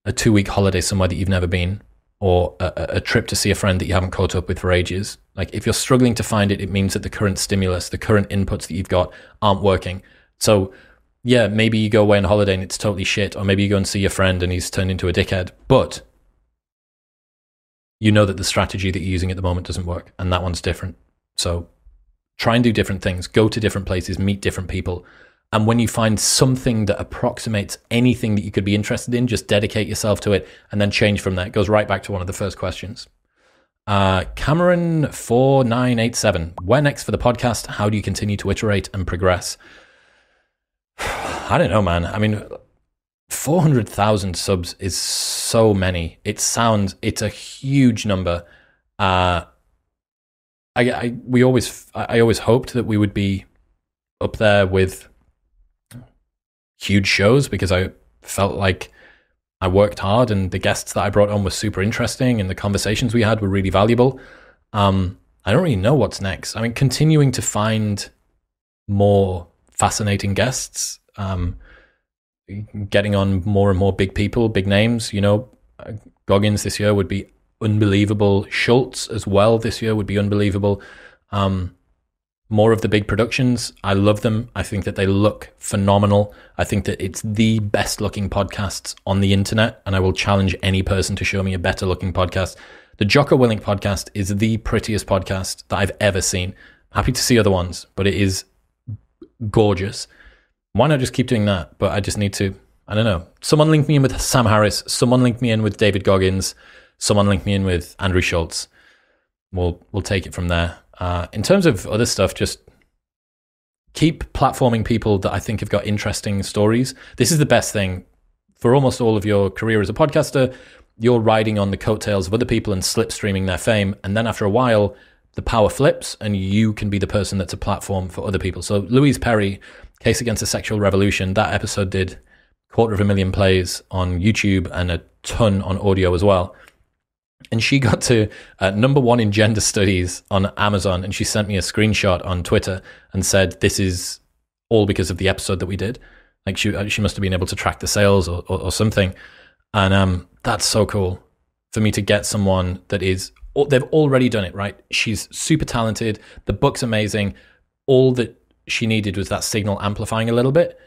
A 2-week holiday somewhere that you've never been, or a trip to see a friend that you haven't caught up with for ages. Like if you're struggling to find it, it means that the current stimulus, the current inputs that you've got aren't working. So yeah, maybe you go away on holiday and it's totally shit, or maybe you go and see your friend and he's turned into a dickhead, but you know that the strategy that you're using at the moment doesn't work, and that one's different. So try and do different things, go to different places, meet different people. And when you find something that approximates anything that you could be interested in, just dedicate yourself to it and then change from there. It goes right back to one of the first questions. Cameron4987, where next for the podcast? How do you continue to iterate and progress? I don't know, man. I mean, 400,000 subs is so many. It's a huge number. I always hoped that we would be up there with huge shows because I felt like I worked hard and the guests that I brought on were super interesting and the conversations we had were really valuable. I don't really know what's next. I mean, continuing to find more fascinating guests, getting on more and more big people, big names, Goggins this year would be unbelievable. Schultz as well this year would be unbelievable. More of the big productions, I love them. I think that they look phenomenal. I think that it's the best looking podcasts on the internet, and I will challenge any person to show me a better looking podcast. The Jocko Willink podcast is the prettiest podcast that I've ever seen. Happy to see other ones, but it is gorgeous. Why not just keep doing that? But I just need to, I don't know. Someone link me in with Sam Harris. Someone link me in with David Goggins. Someone link me in with Andrew Schultz. We'll take it from there. In terms of other stuff, just keep platforming people that I think have got interesting stories. This is the best thing. For almost all of your career as a podcaster, you're riding on the coattails of other people and slipstreaming their fame. And then after a while, the power flips and you can be the person that's a platform for other people. So Louise Perry, Case Against the Sexual Revolution, that episode did 250,000 plays on YouTube and a ton on audio as well. And she got to number 1 in gender studies on Amazon, and she sent me a screenshot on Twitter and said, this is all because of the episode that we did. Like she must have been able to track the sales or something. And that's so cool for me to get someone that is, they've already done it, right? She's super talented. The book's amazing. All that she needed was that signal amplifying a little bit.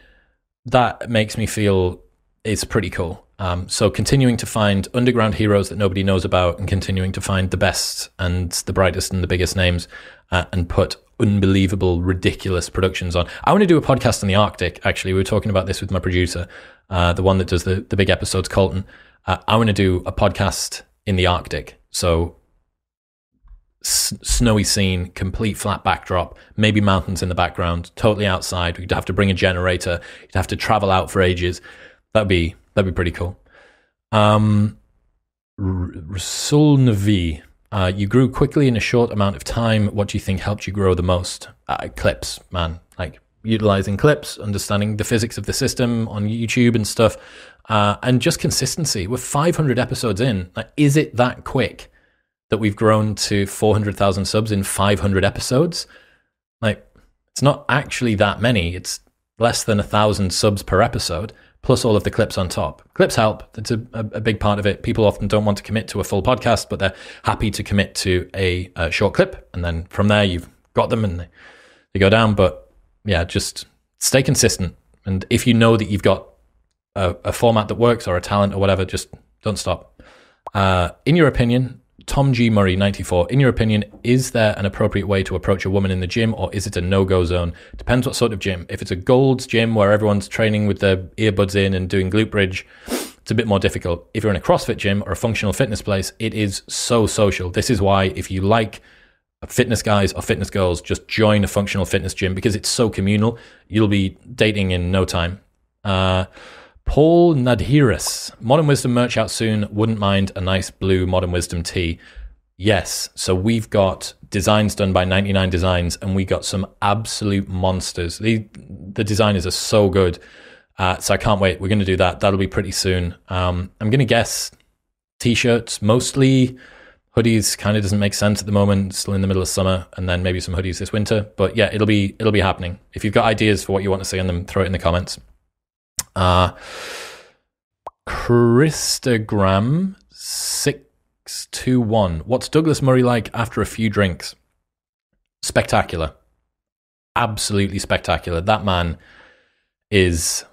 That makes me feel it's pretty cool. So continuing to find underground heroes that nobody knows about and continuing to find the best and the brightest and the biggest names and put unbelievable, ridiculous productions on. I want to do a podcast on the Arctic, actually. We were talking about this with my producer, the one that does the big episodes, Colton. I want to do a podcast in the Arctic. So snowy scene, complete flat backdrop, maybe mountains in the background, totally outside. You'd have to bring a generator. You'd have to travel out for ages. That'd be pretty cool. Rasul Navi, you grew quickly in a short amount of time. What do you think helped you grow the most? Clips, man. Like utilizing clips, understanding the physics of the system on YouTube and stuff, and just consistency. We're 500 episodes in. Like, is it that quick that we've grown to 400,000 subs in 500 episodes? Like, it's not actually that many. It's less than 1,000 subs per episode, plus all of the clips on top. Clips help. That's a big part of it. People often don't want to commit to a full podcast, but they're happy to commit to a short clip. And then from there, you've got them and they go down. But yeah, just stay consistent. And if you know that you've got a format that works or a talent or whatever, just don't stop. In your opinion, Tom G. Murray, 94. In your opinion, is there an appropriate way to approach a woman in the gym, or is it a no-go zone? Depends what sort of gym. If it's a Gold's gym where everyone's training with their earbuds in and doing glute bridge, it's a bit more difficult. If you're in a CrossFit gym or a functional fitness place, it is so social. This is why if you like fitness guys or fitness girls, just join a functional fitness gym because it's so communal. You'll be dating in no time. Paul Nadhiris, Modern Wisdom merch out soon. Wouldn't mind a nice blue Modern Wisdom tee. Yes, so we've got designs done by 99 Designs, and we got some absolute monsters. The designers are so good, so I can't wait. We're going to do that. That'll be pretty soon. I'm going to guess t-shirts, mostly. Hoodies kind of doesn't make sense at the moment. Still in the middle of summer, and then maybe some hoodies this winter. But yeah, it'll be happening. If you've got ideas for what you want to see on them, throw it in the comments. Christagram 621. What's Douglas Murray like after a few drinks? Spectacular. Absolutely spectacular. That man is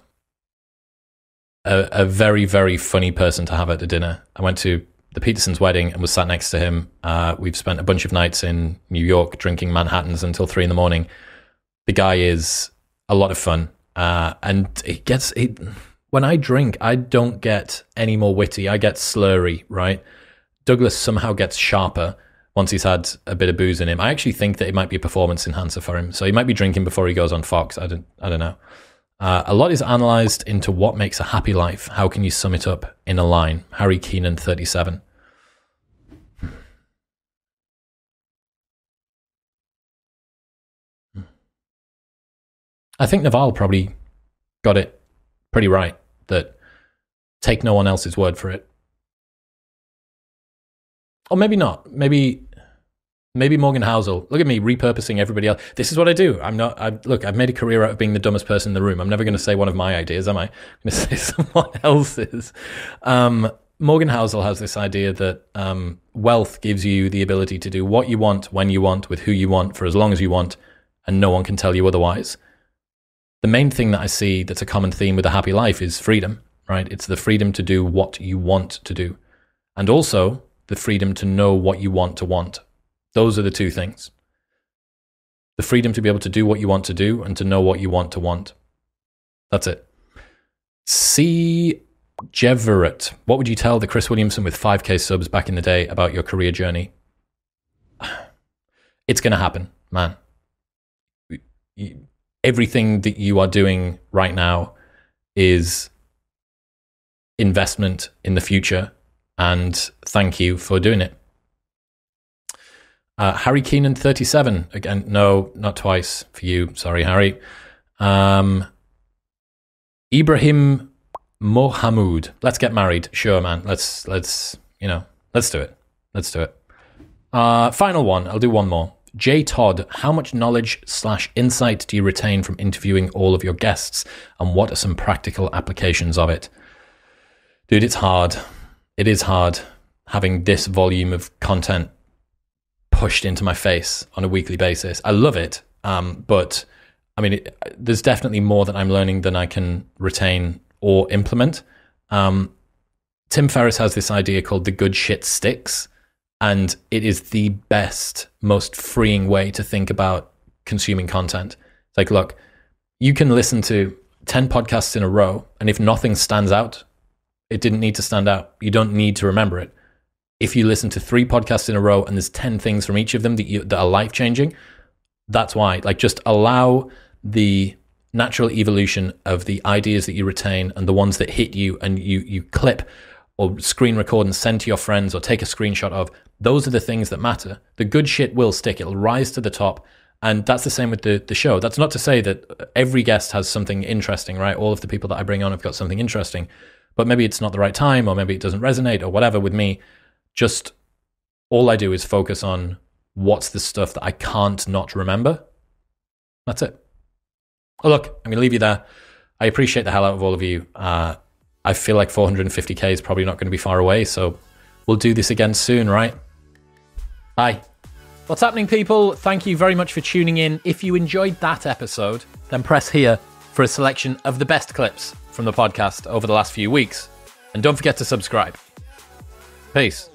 a very, very funny person to have at a dinner. I went to the Peterson's wedding and was sat next to him. We've spent a bunch of nights in New York drinking Manhattans until 3 a.m. The guy is a lot of fun. And when I drink, I don't get any more witty. I get slurry, right? Douglas somehow gets sharper once he's had a bit of booze in him. I actually think that it might be a performance enhancer for him. So he might be drinking before he goes on Fox. I don't know. A lot is analyzed into what makes a happy life. How can you sum it up in a line? Harry Keenan, 37. I think Naval probably got it pretty right, that take no one else's word for it. Or maybe not. Maybe Morgan Housel. Look at me repurposing everybody else. This is what I do. Look, I've made a career out of being the dumbest person in the room. I'm never going to say one of my ideas, am I? I'm going to say someone else's. Morgan Housel has this idea that wealth gives you the ability to do what you want, when you want, with who you want, for as long as you want, and no one can tell you otherwise. The main thing that I see that's a common theme with a happy life is freedom, right? It's the freedom to do what you want to do. And also the freedom to know what you want to want. Those are the two things. The freedom to be able to do what you want to do and to know what you want to want. That's it. C. Jeverett, what would you tell the Chris Williamson with 5K subs back in the day about your career journey? It's going to happen, man. Everything that you are doing right now is investment in the future, and thank you for doing it. Harry Keenan, 37. Again, no, not twice for you. Sorry, Harry. Ibrahim Mohamud. Let's get married. Sure, man. Let's do it. Let's do it. Final one. I'll do one more. J. Todd, how much knowledge/insight do you retain from interviewing all of your guests, and what are some practical applications of it? Dude, it's hard. It is hard having this volume of content pushed into my face on a weekly basis. I love it, but I mean, there's definitely more that I'm learning than I can retain or implement. Tim Ferriss has this idea called the good shit sticks. And it is the best, most freeing way to think about consuming content. It's like, look, you can listen to 10 podcasts in a row, and if nothing stands out, it didn't need to stand out. You don't need to remember it. If you listen to 3 podcasts in a row and there's 10 things from each of them that are life-changing, that's why. Like, just allow the natural evolution of the ideas that you retain and the ones that hit you and you clip or screen record and send to your friends or take a screenshot of. Those are the things that matter. The good shit will stick. It'll rise to the top. And that's the same with the show. That's not to say that every guest has something interesting, right? All of the people that I bring on have got something interesting, but maybe it's not the right time, or maybe it doesn't resonate or whatever with me. Just all I do is focus on what's the stuff that I can't not remember. That's it. Oh, look, I'm going to leave you there. I appreciate the hell out of all of you. I feel like 450k is probably not going to be far away, so we'll do this again soon, right? Bye. What's happening, people? Thank you very much for tuning in. If you enjoyed that episode, then press here for a selection of the best clips from the podcast over the last few weeks. And don't forget to subscribe. Peace.